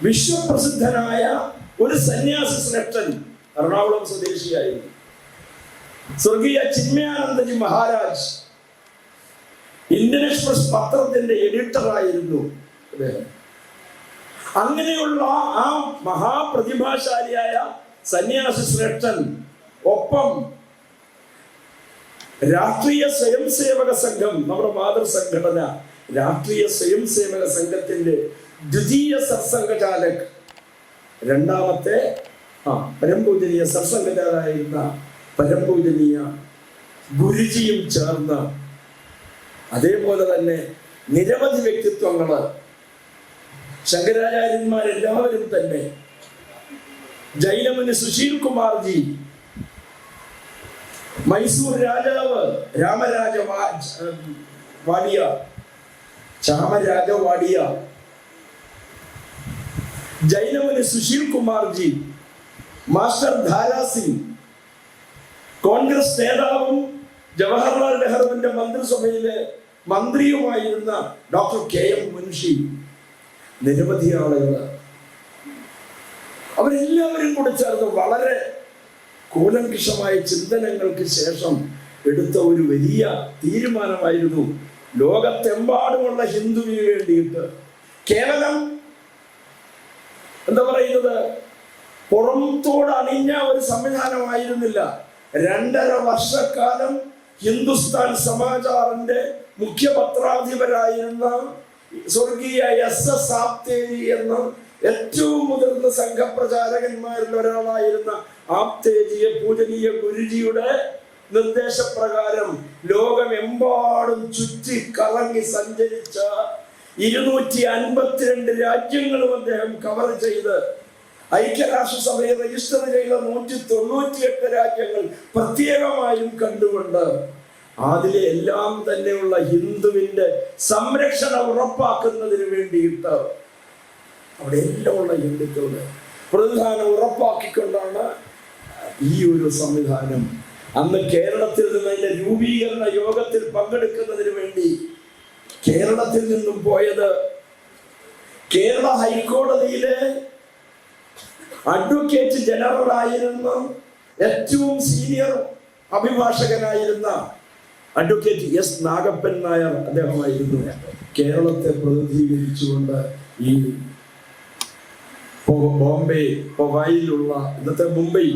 S1: വിശ്വപ്രസിദ്ധനായ ഒരു സന്യാസി ശ്രേഷ്ഠൻ, എറണാകുളം സ്വദേശിയായിരുന്നു, സ്വർഗീയ ചിന്മയാനന്ദജി മഹാരാജ്, ഇന്ത്യൻ എക്സ്പ്രസ് പത്രത്തിന്റെ എഡിറ്ററായിരുന്നു അദ്ദേഹം. അങ്ങനെയുള്ള ആ മഹാപ്രതിഭാശാലിയായ സന്യാസി ശ്രേഷ്ഠൻ ഒപ്പം രാഷ്ട്രീയ സ്വയം സേവക സംഘം, നമ്മുടെ മാതൃസംഘടന രാഷ്ട്രീയ സ്വയം സേവക സംഘത്തിന്റെ ദ്വിതീയ സർസംഘചാലക്, രണ്ടാമത്തെ പരംപൂജനീയ സർസംഘചാലകായിരുന്ന പരംപൂജനീയ ഗുരുജിയും ചേർന്ന്, അതേപോലെ തന്നെ നിരവധി വ്യക്തിത്വങ്ങള്, ശങ്കരാചാര്യന്മാരെല്ലാവരും തന്നെ, ജൈനമുനി സുശീൽ കുമാർജി, മൈസൂർ രാജാവ് രാമരാജ വാഡിയ, ചാമരാജ വാഡിയ, ജൈനമുനി സുശീൽ കുമാർജി, മാസ്റ്റർ ധാരാ സിംഗ്, കോൺഗ്രസ് നേതാവും ജവഹർലാൽ നെഹ്റുവിന്റെ മന്ത്രിസഭയിലെ മന്ത്രിയുമായിരുന്ന ഡോക്ടർ KM മുൻഷി, നിരവധി ആളുകൾ, അവരെല്ലാവരും കൂടെ ചേർന്ന് വളരെ കൂലങ്കഷമായ ചിന്തനങ്ങൾക്ക് ശേഷം എടുത്ത ഒരു വലിയ തീരുമാനമായിരുന്നു ലോകത്തെമ്പാടുമുള്ള ഹിന്ദുവിന് വേണ്ടിയിട്ട് കേവലം എന്താ പറയുന്നത് പുറത്തോട് അണിഞ്ഞ ഒരു സംവിധാനമായിരുന്നില്ല. 2.5 വർഷക്കാലം ഹിന്ദുസ്ഥാൻ സമാചാറിന്റെ മുഖ്യ പത്രാധിപരായിരുന്ന സ്വർഗീയ SS ആപ്തേജി എന്ന ഏറ്റവും മുതിർന്ന സംഘപ്രചാരകന്മാരിൽ ഒരാളായിരുന്ന ആപ്തേജിയെ പൂജനീയ ഗുരുജിയുടെ നിർദ്ദേശപ്രകാരം ലോകമെമ്പാടും ചുറ്റി കറങ്ങി സഞ്ചരിച്ച 252 രാജ്യങ്ങളും അദ്ദേഹം കവർ ചെയ്ത് ഐക്യരാഷ്ട്രസഭയെ രജിസ്റ്റർ ചെയ്ത 198 രാജ്യങ്ങൾ പ്രത്യേകമായും കണ്ടുകൊണ്ട് അതിലെ എല്ലാം തന്നെയുള്ള ഹിന്ദുവിന്റെ സംരക്ഷണം ഉറപ്പാക്കുന്നതിന് വേണ്ടിയിട്ട് അവിടെ എല്ലാം ഉള്ള ഹിന്ദുക്കളുടെ പ്രതിനിധാനം ഉറപ്പാക്കിക്കൊണ്ടാണ് ഈ ഒരു സംവിധാനം. അന്ന് കേരളത്തിൽ നിന്ന് അതിന്റെ രൂപീകരണ യോഗത്തിൽ പങ്കെടുക്കുന്നതിന് വേണ്ടി കേരളത്തിൽ നിന്നും പോയത് കേരള ഹൈക്കോടതിയിലെ അഡ്വക്കേറ്റ് ജനറൽ ആയിരുന്ന ഏറ്റവും സീനിയർ അഭിഭാഷകനായിരുന്ന അഡ്വക്കേറ്റ് S. നാഗപ്പൻ നായർ അദ്ദേഹമായിരുന്നു കേരളത്തെ പ്രതിനിധീകരിച്ചുകൊണ്ട് ഈ ബോംബെ പവായിലുള്ള, ഇന്നത്തെ മുംബൈ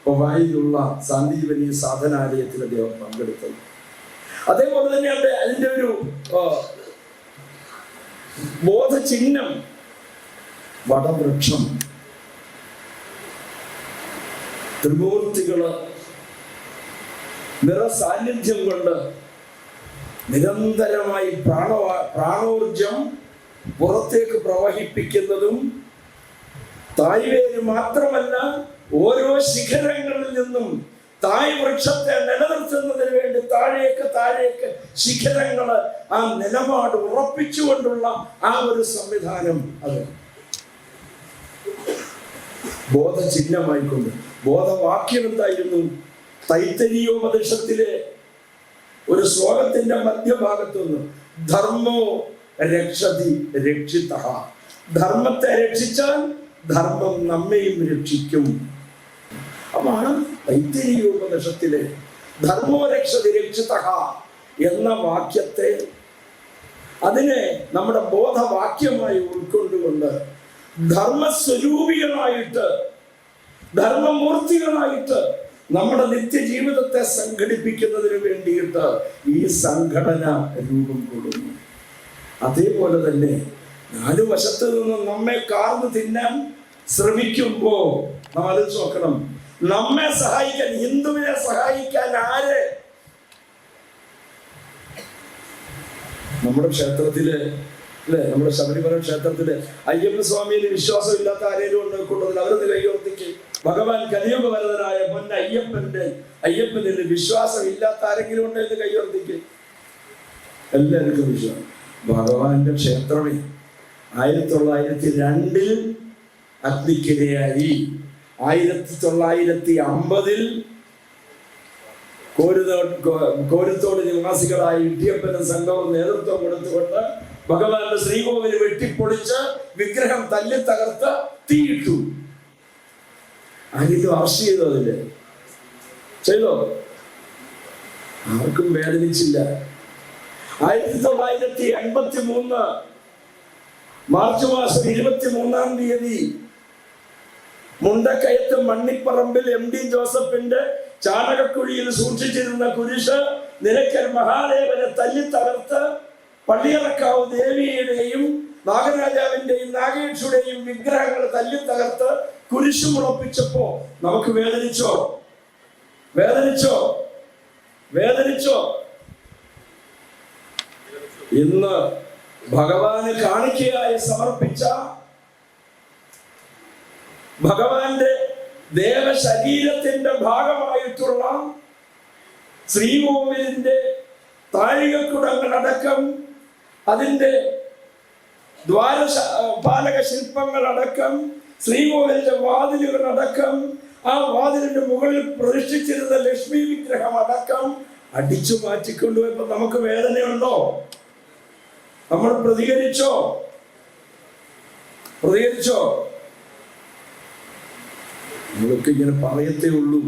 S1: പവായിലുള്ള സാന്ദീപനി സാധനാലയത്തിൽ അദ്ദേഹം പങ്കെടുത്തത്. അതേപോലെ തന്നെ അതിന്റെ ഒരു ബോധചിഹ്നം വടവൃക്ഷം, ത്രിമൂർത്തികള് നിറസാന്നിധ്യം കൊണ്ട് നിരന്തരമായി പ്രാണോർജം പുറത്തേക്ക് പ്രവഹിപ്പിക്കുന്നതും തായ്വേര് മാത്രമല്ല ഓരോ ശിഖരങ്ങളിൽ നിന്നും തായ് വൃക്ഷത്തെ നിലനിർത്തുന്നതിന് വേണ്ടി താഴേക്ക് ശിഖരങ്ങള് ആ നിലപാട് ഉറപ്പിച്ചുകൊണ്ടുള്ള ആ ഒരു സംവിധാനം, അത് ബോധചിഹ്നമായിക്കൊണ്ട്. ബോധവാക്യം എന്തായിരുന്നു? തൈത്തരീയോപനിഷത്തിലെ ഒരു ശ്ലോകത്തിന്റെ മധ്യഭാഗത്തുനിന്ന് ധർമ്മോ രക്ഷതി രക്ഷിതഃ, ധർമ്മത്തെ രക്ഷിച്ചാൽ ധർമ്മം നമ്മയും രക്ഷിക്കും. അതാണ് തൈത്തരീയോപനിഷത്തിലെ ധർമ്മോ രക്ഷതി രക്ഷിതഃ എന്ന വാക്യത്തെ, അതിനെ നമ്മുടെ ബോധവാക്യമായി ഉൾക്കൊണ്ടുകൊണ്ട് ധർമ്മസ്വരൂപികളായിട്ട്, ധർമ്മമൂർത്തികളായിട്ട് നമ്മുടെ നിത്യജീവിതത്തെ സംഘടിപ്പിക്കുന്നതിന് വേണ്ടിയിട്ട് ഈ സംഘടന രൂപം കൊള്ളുന്നു. അതേപോലെ തന്നെ നാലു വശത്ത് നിന്നും നമ്മെ കാർന്ന് തിന്നാൻ ശ്രമിക്കുമ്പോ നാം ആലോചിച്ച് നോക്കണം, നമ്മെ സഹായിക്കാൻ, ഹിന്ദുവിനെ സഹായിക്കാൻ ആര്? നമ്മുടെ ക്ഷേത്രത്തില് അല്ലെ, നമ്മുടെ ശബരിമല ക്ഷേത്രത്തില് അയ്യപ്പ സ്വാമിയിൽ വിശ്വാസം ഇല്ലാത്ത ആരെങ്കിലും ഉണ്ട് കൊണ്ടുവന്നില്ല? അവരൊന്ന് കൈയോർത്തിക്ക്. ഭഗവാൻ കലിയുഗവരതനായ പൊന്ന അയ്യപ്പനിൽ വിശ്വാസം ഇല്ലാത്ത ആരെങ്കിലും ഉണ്ട് എന്ന് കൈയോർത്തിക്ക്. എല്ലാവർക്കും വിശ്വാസം. ഭഗവാന്റെ ക്ഷേത്രമേ 1902 അഗ്നിക്കിരയായി, 1950 കോരുത്തോട് നിവാസികളായ ഇട്ടിയപ്പനും സംഘവും നേതൃത്വം കൊടുത്തുകൊണ്ട് ഭഗവാന്റെ ശ്രീകോവിൽ വെട്ടിപ്പൊളിച്ച് വിഗ്രഹം തല്ലി തകർത്ത് തീയിട്ടു. ആരെങ്കിലും അറസ്റ്റ് ചെയ്തോ? അതില് ചെയ്തോ? ആർക്കും വേദനിച്ചില്ല. 1983 മാർച്ച് മാസം 23-ാം തീയതി മുണ്ടക്കയത്ത് മണ്ണിപ്പറമ്പിൽ MD ജോസഫിന്റെ ചാണകക്കുഴിയിൽ സൂക്ഷിച്ചിരുന്ന കുരിശ് നിലയ്ക്കൽ മഹാദേവനെ തല്ലി തകർത്ത് പള്ളിയറക്കാവ് ദേവിയുടെയും നാഗരാജാവിന്റെയും നാഗേക്ഷയുടെയും വിഗ്രഹങ്ങൾ തല്ലി തകർത്ത് കുരിശ് മുളപ്പിച്ചപ്പോ നമുക്ക് വേദനിച്ചോ? വേദനിച്ചോ? വേദനിച്ചോ? ഇന്ന് ഭഗവാന് കാണിക്കയായി സമർപ്പിച്ച ഭഗവാന്റെ ദേവശരീരത്തിന്റെ ഭാഗമായിട്ടുള്ള ശ്രീകോവിലിന്റെ താഴികക്കുടങ്ങളടക്കം അതിന്റെ ദ്വാരപാലക ശില്പങ്ങളടക്കം ശ്രീകോവിലിന്റെ വാതിലുകളടക്കം ആ വാതിലിന്റെ മുകളിൽ പ്രതിഷ്ഠിച്ചിരുന്ന ലക്ഷ്മി വിഗ്രഹം അടക്കം അടിച്ചു മാറ്റിക്കൊണ്ടുപോയപ്പോ നമുക്ക് വേദനയുണ്ടോ? നമ്മൾ പ്രതികരിച്ചോ? പ്രതികരിച്ചോ? നമ്മളൊക്കെ ഇങ്ങനെ പറയത്തേ ഉള്ളൂ.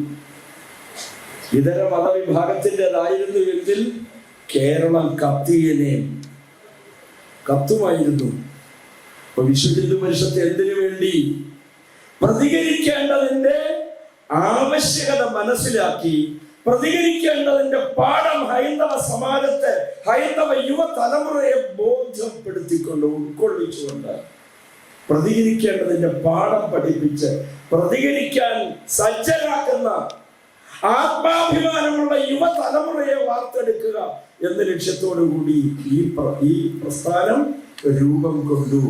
S1: ഇതര മതവിഭാഗത്തിൻ്റെതായിരുന്നു എങ്കിൽ കേരളം കത്തുമായിരുന്നു. അപ്പൊ വിശ്വ ഹിന്ദു പരിഷത്ത് എന്തിനു വേണ്ടി? പ്രതികരിക്കേണ്ടതിന്റെ ആവശ്യകത മനസ്സിലാക്കി, പ്രതികരിക്കേണ്ടതിന്റെ പാഠം ഹൈന്ദവ സമാജത്തെ, ഹൈന്ദവ യുവതലമുറയെ ബോധ്യപ്പെടുത്തിക്കൊണ്ട് ഉൾക്കൊള്ളിച്ചുകൊണ്ട് പ്രതികരിക്കേണ്ടതിന്റെ പാഠം പഠിപ്പിച്ച് പ്രതികരിക്കാൻ സജ്ജരാക്കുന്ന ആത്മാഭിമാനമുള്ള യുവതലമുറയെ വാർത്തെടുക്കുക എന്ന ലക്ഷ്യത്തോടു കൂടി ഈ പ്രസ്ഥാനം രൂപം കൊണ്ടു.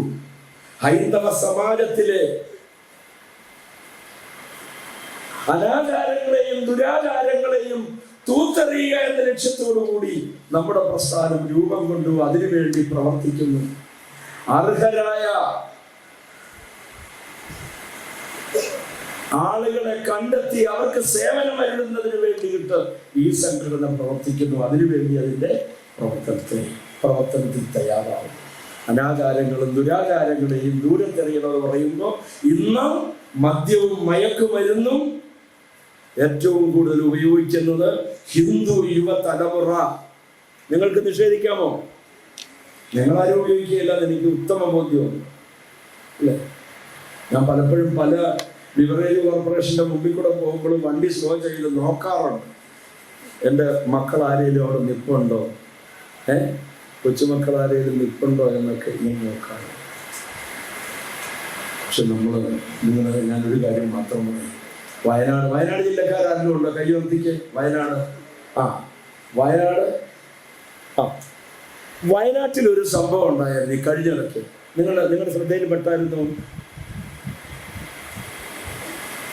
S1: ഹൈന്ദവ സമാജത്തിലെ അനാചാരങ്ങളെയും ദുരാചാരങ്ങളെയും തൂത്തെറിയുക എന്ന ലക്ഷ്യത്തോടു കൂടി നമ്മുടെ പ്രസ്ഥാനം രൂപം കൊണ്ടു. അതിനുവേണ്ടി പ്രവർത്തിക്കുന്നു. അർഹരായ ആളുകളെ കണ്ടെത്തി അവർക്ക് സേവനം അരുളുന്നതിന് വേണ്ടിയിട്ട് ഈ സംഘടന പ്രവർത്തിക്കുന്നു. അതിനുവേണ്ടി അതിന്റെ പ്രവർത്തനത്തിൽ തയ്യാറാവും. അനാചാരങ്ങളും ദുരാചാരങ്ങളെയും ദൂരത്തെറിയണമെന്ന് പറയുമ്പോൾ ഇന്ന് മദ്യവും മയക്കുമരുന്നും ഏറ്റവും കൂടുതൽ ഉപയോഗിക്കുന്നത് ഹിന്ദു യുവതലമുറ. നിങ്ങൾക്ക് നിഷേധിക്കാമോ? ഞങ്ങളാരും ഉപയോഗിക്കുകയില്ലെന്ന് എനിക്ക് ഉത്തമ ബോധ്യമുണ്ട്, അല്ലേ? ഞാൻ പലപ്പോഴും പല ബിവറേജ് കോർപ്പറേഷന്റെ മുമ്പിൽ കൂടെ പോകുമ്പോഴും വണ്ടി സ്ലോ ചെയ്ത് നോക്കാറുണ്ട്. എൻ്റെ മക്കൾ ആരെങ്കിലും അവിടെ നിൽപ്പുണ്ടോ, കൊച്ചുമക്കൾ ആരെങ്കിലും നിൽപ്പുണ്ടോ എന്നൊക്കെ ഞാൻ നോക്കാറുണ്ട്. പക്ഷെ ഞാനൊരു കാര്യം മാത്രം പറയാം. വയനാട് ജില്ലക്കാരും ഉണ്ടോ? കയ്യോർത്തിക്ക്. വയനാട്ടിൽ ഒരു സംഭവം ഉണ്ടായിരുന്നു ഈ കഴിഞ്ഞിടയ്ക്ക്. നിങ്ങളുടെ ശ്രദ്ധയിൽപ്പെട്ടായിരുന്നു?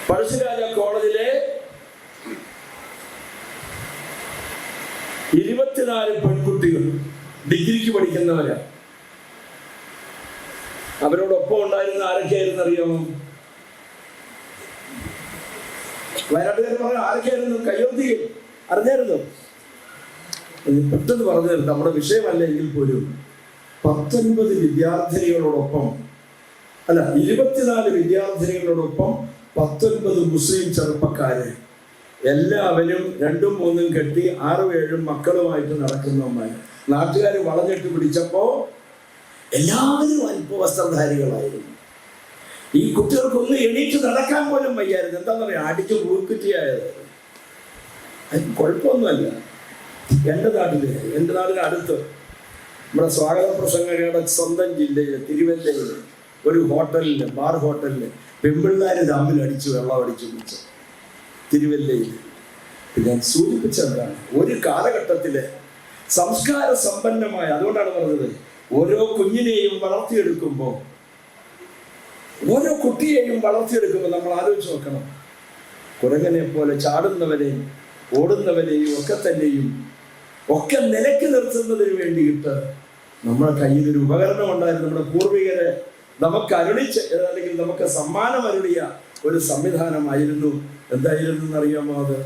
S1: പഴശ്ശിരാജ കോളേജിലെ 24 പെൺകുട്ടികൾ ഡിഗ്രിക്ക് പഠിക്കുന്നവരാ. അവരോടൊപ്പം ഉണ്ടായിരുന്ന ആരൊക്കെയായിരുന്നു അറിയാമോ? വയനാട്ടുകാർ പറഞ്ഞ ആരൊക്കെയായിരുന്നു? കയ്യോർത്തികൾ അറിഞ്ഞായിരുന്നു? പെട്ടെന്ന് പറഞ്ഞു തരും, നമ്മുടെ വിഷയമല്ല എങ്കിൽ പോലും. 19 വിദ്യാർത്ഥിനികളോടൊപ്പം 24 വിദ്യാർത്ഥിനികളോടൊപ്പം 19 മുസ്ലിം ചെറുപ്പക്കാര്, എല്ലാവരും 2ഉം 3ഉം കെട്ടി 6ഉം 7ഉം മക്കളുമായിട്ട് നടക്കുന്നവന്മാർ. നാട്ടുകാർ വളഞ്ഞിട്ട് പിടിച്ചപ്പോ എല്ലാവരും അല്പവസ്ത്രധാരികളായിരുന്നു. ഈ കുട്ടികൾക്കൊന്നും എണീറ്റ് നടക്കാൻ പോലും വയ്യായിരുന്നു. എന്താന്ന് പറയാ, അടിച്ച് പൂക്കുറ്റിയായത്. അത് കുഴപ്പമൊന്നുമല്ല. എൻ്റെ നാടിന് അടുത്ത് നമ്മുടെ സ്വാഗത പ്രസംഗയുടെ സ്വന്തം ജില്ലയിൽ തിരുവല്ലയിൽ ഒരു ഹോട്ടലിൽ, ബാർ ഹോട്ടലിൽ പെൺപിള്ളേർ തമ്മിൽ അടിച്ച് വെള്ളം അടിച്ചു കുടിച്ചു. തിരുവല്ലയിൽ ഞാൻ സൂചിപ്പിച്ചെന്താണ്, ഒരു കാലഘട്ടത്തില് സംസ്കാര സമ്പന്നമായ, അതുകൊണ്ടാണ് പറഞ്ഞത് ഓരോ കുഞ്ഞിനെയും വളർത്തിയെടുക്കുമ്പോൾ, ഓരോ കുട്ടിയെയും വളർത്തിയെടുക്കുമ്പോൾ നമ്മൾ ആലോചിച്ച് നോക്കണം. കുരങ്ങനെ പോലെ ചാടുന്നവരെയും ഓടുന്നവരെയും ഒക്കെ തന്നെയും ഒക്കെ നിലയ്ക്ക് നിർത്തുന്നതിന് വേണ്ടിയിട്ട് നമ്മുടെ കയ്യിൽ ഒരു ഉപകരണം ഉണ്ടായിരുന്നു. നമ്മുടെ പൂർവികരെ നമുക്ക് അരുളിച്ച്, അല്ലെങ്കിൽ നമുക്ക് സമ്മാനം അരുളിയ ഒരു സംവിധാനമായിരുന്നു. എന്തായിരുന്നു എന്നറിയാമോ അത്?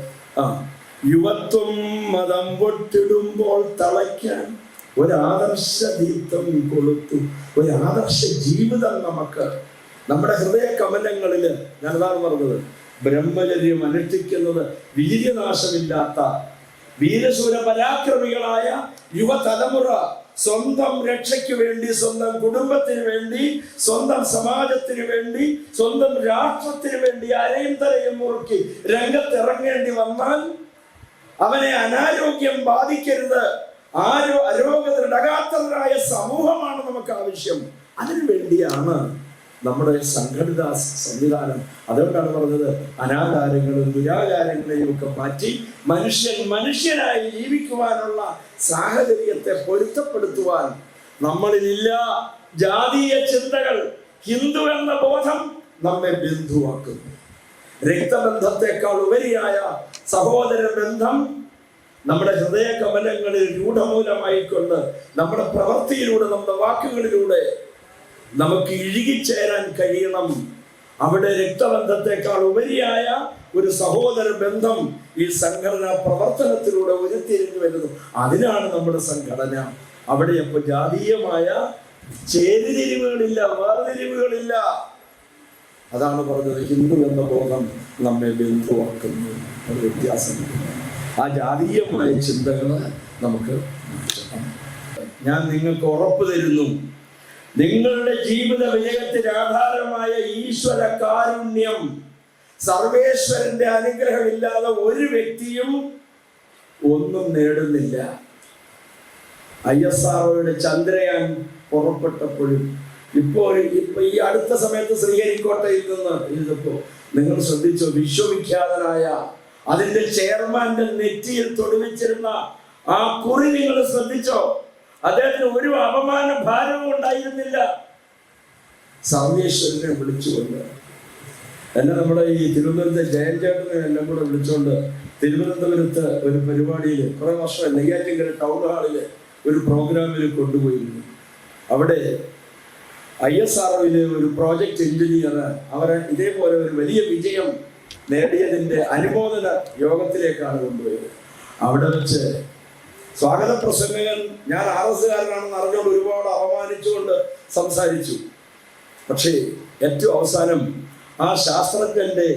S1: യുവത്വം മതം പൊട്ടിടുമ്പോൾ തളയ്ക്കാൻ ഒരാദർശ ദീപ്തം കൊളുത്തു. ഒരാദർശ ജീവിതം നമുക്ക് നമ്മുടെ ഹൃദയ കമലങ്ങളിൽ, ഞാനതാണ് പറഞ്ഞത്, ബ്രഹ്മചര്യം അനുഷ്ഠിക്കുന്നത് വീര്യനാശമില്ലാത്ത വീരശൂര പരാക്രമികളായ യുവതലമുറ സ്വന്തം രക്ഷയ്ക്ക് വേണ്ടി, സ്വന്തം കുടുംബത്തിന് വേണ്ടി, സ്വന്തം സമാജത്തിന് വേണ്ടി, സ്വന്തം രാഷ്ട്രത്തിന് വേണ്ടി അരയും തലയും മുറുക്കി രംഗത്തിറങ്ങേണ്ടി വന്നാൽ അവനെ അനാരോഗ്യം ബാധിക്കരുത്. അരോഗതരുടെ അഗാത്രരായ സമൂഹമാണ് നമുക്ക് ആവശ്യം. അതിനു വേണ്ടിയാണ് നമ്മുടെ സംഘടിത സംവിധാനം. അതുകൊണ്ടാണ് പറഞ്ഞത്, അനാചാരങ്ങളും ദുരാചാരങ്ങളെയും ഒക്കെ മാറ്റി മനുഷ്യനായി ജീവിക്കുവാനുള്ള സാഹചര്യത്തെ പൊരുത്തപ്പെടുത്തുവാൻ നമ്മളിലില്ല. ജാതീയ ചിന്തകൾ, ഹിന്ദു എന്ന ബോധം നമ്മെ ബന്ധുവാക്കുന്നു. രക്തബന്ധത്തെക്കാൾ ഉപരിയായ സഹോദര ബന്ധം നമ്മുടെ ഹൃദയ കമലങ്ങളിൽ രൂഢമൂലമായിക്കൊണ്ട് നമ്മുടെ പ്രവൃത്തിയിലൂടെ, നമ്മുടെ വാക്കുകളിലൂടെ നമുക്ക് ഇഴുകിച്ചേരാൻ കഴിയണം. അവിടെ രക്തബന്ധത്തെക്കാൾ ഉപരിയായ ഒരു സഹോദര ബന്ധം ഈ സംഘടനാ പ്രവർത്തനത്തിലൂടെ ഉരുത്തിരിഞ്ഞു വരുന്നു. അതിനാണ് നമ്മുടെ സംഘടന. അവിടെ ഇപ്പൊ ജാതീയമായ ചേരിതിരിവുകളില്ല, വേർതിരിവുകളില്ല. അതാണ് പറഞ്ഞത്, ഹിന്ദു എന്ന ബോധം നമ്മെ ബന്ധുവാക്കുന്നു. ഒരു വ്യത്യാസമില്ല. ആ ജാതീയമായ ചിന്തകൾ നമുക്ക് മാറ്റണം. ഞാൻ നിങ്ങൾക്ക് ഉറപ്പ് തരുന്നു, നിങ്ങളുടെ ജീവിത വിജയത്തിന് ആധാരമായ ഈശ്വര കാരുണ്യം, സർവേശ്വരന്റെ അനുഗ്രഹമില്ലാതെ ഒരു വ്യക്തിയും ഒന്നും നേടുന്നില്ല. ISROയുടെ ചന്ദ്രയാൻ പുറപ്പെട്ടപ്പോഴും ഇപ്പൊ ഈ അടുത്ത സമയത്ത് ശ്രീഹരിക്കോട്ടയിൽ നിന്ന് ഇതിപ്പോ നിങ്ങൾ ശ്രദ്ധിച്ചോ, വിശ്വവിഖ്യാതനായ അതിന്റെ ചെയർമാന്റെ നെറ്റിയിൽ തൊടുവിച്ചിരുന്ന ആ കുറി നിങ്ങൾ ശ്രദ്ധിച്ചോ? അദ്ദേഹത്തിന് ഒരു അപമാന ഭാരവും ഉണ്ടായിരുന്നില്ല. സർവേശ്വരനെ വിളിച്ചുകൊണ്ട് എന്നെ നമ്മുടെ ഈ തിരുവനന്തപുരത്തെ ജയൻചേട്ടനെ എല്ലാം കൂടെ വിളിച്ചുകൊണ്ട് തിരുവനന്തപുരത്ത് ഒരു പരിപാടിയിൽ കുറെ വർഷം നെയ്യാറ്റിൻകര ടൗൺ ഹാളില് ഒരു പ്രോഗ്രാമിൽ കൊണ്ടുപോയിരുന്നു. അവിടെ ISROയിലെ ഒരു പ്രോജക്റ്റ് എഞ്ചിനീയർ അവരെ ഇതേപോലെ ഒരു വലിയ വിജയം നേടിയതിന്റെ അനുമോദന യോഗത്തിലേക്കാണ് കൊണ്ടുപോയത്. അവിടെ വെച്ച് സ്വാഗത പ്രസംഗകൻ ഞാൻ RSകാരനാണെന്ന് അറിഞ്ഞുകൊണ്ട് ഒരുപാട് അപമാനിച്ചുകൊണ്ട് സംസാരിച്ചു. പക്ഷേ ഏറ്റവും അവസാനം ആ ശാസ്ത്രജ്ഞന്റെ,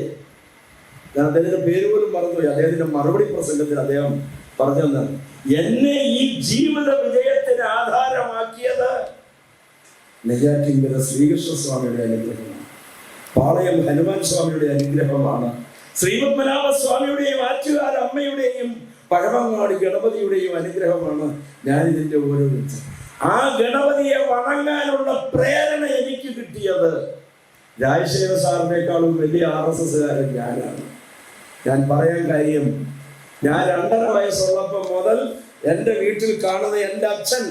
S1: ഞാൻ അദ്ദേഹത്തിന്റെ പേര് പോലും മറന്നുപോയി, അദ്ദേഹത്തിന്റെ മറുപടി പ്രസംഗത്തിൽ അദ്ദേഹം പറഞ്ഞെന്നാണ്, എന്നെ ഈ ജീവിത വിജയത്തിന് ആധാരമാക്കിയത് നെയ്യാറ്റിൻകര ശ്രീകൃഷ്ണസ്വാമിയുടെ അനുഗ്രഹമാണ്, പാളയം ഹനുമാൻ സ്വാമിയുടെ അനുഗ്രഹമാണ്, ശ്രീപത്മനാഭ സ്വാമിയുടെയും ആറ്റുകാല അമ്മയുടെയും പഴമങ്ങാടി ഗണപതിയുടെയും അനുഗ്രഹമാണ്. ഞാനിതിന്റെ ഓരോ ആ ഗണപതിയെ വണങ്ങാനുള്ള പ്രേരണ എനിക്ക് കിട്ടിയത് രാജശേഖര സാറിനേക്കാളും വലിയ RSകാരൻ ഞാനാണ്. ഞാൻ പറയാൻ കാര്യം, ഞാൻ 2.5 വയസ്സുള്ളപ്പോൾ മുതൽ എൻ്റെ വീട്ടിൽ കാണുന്ന എൻ്റെ അച്ഛൻ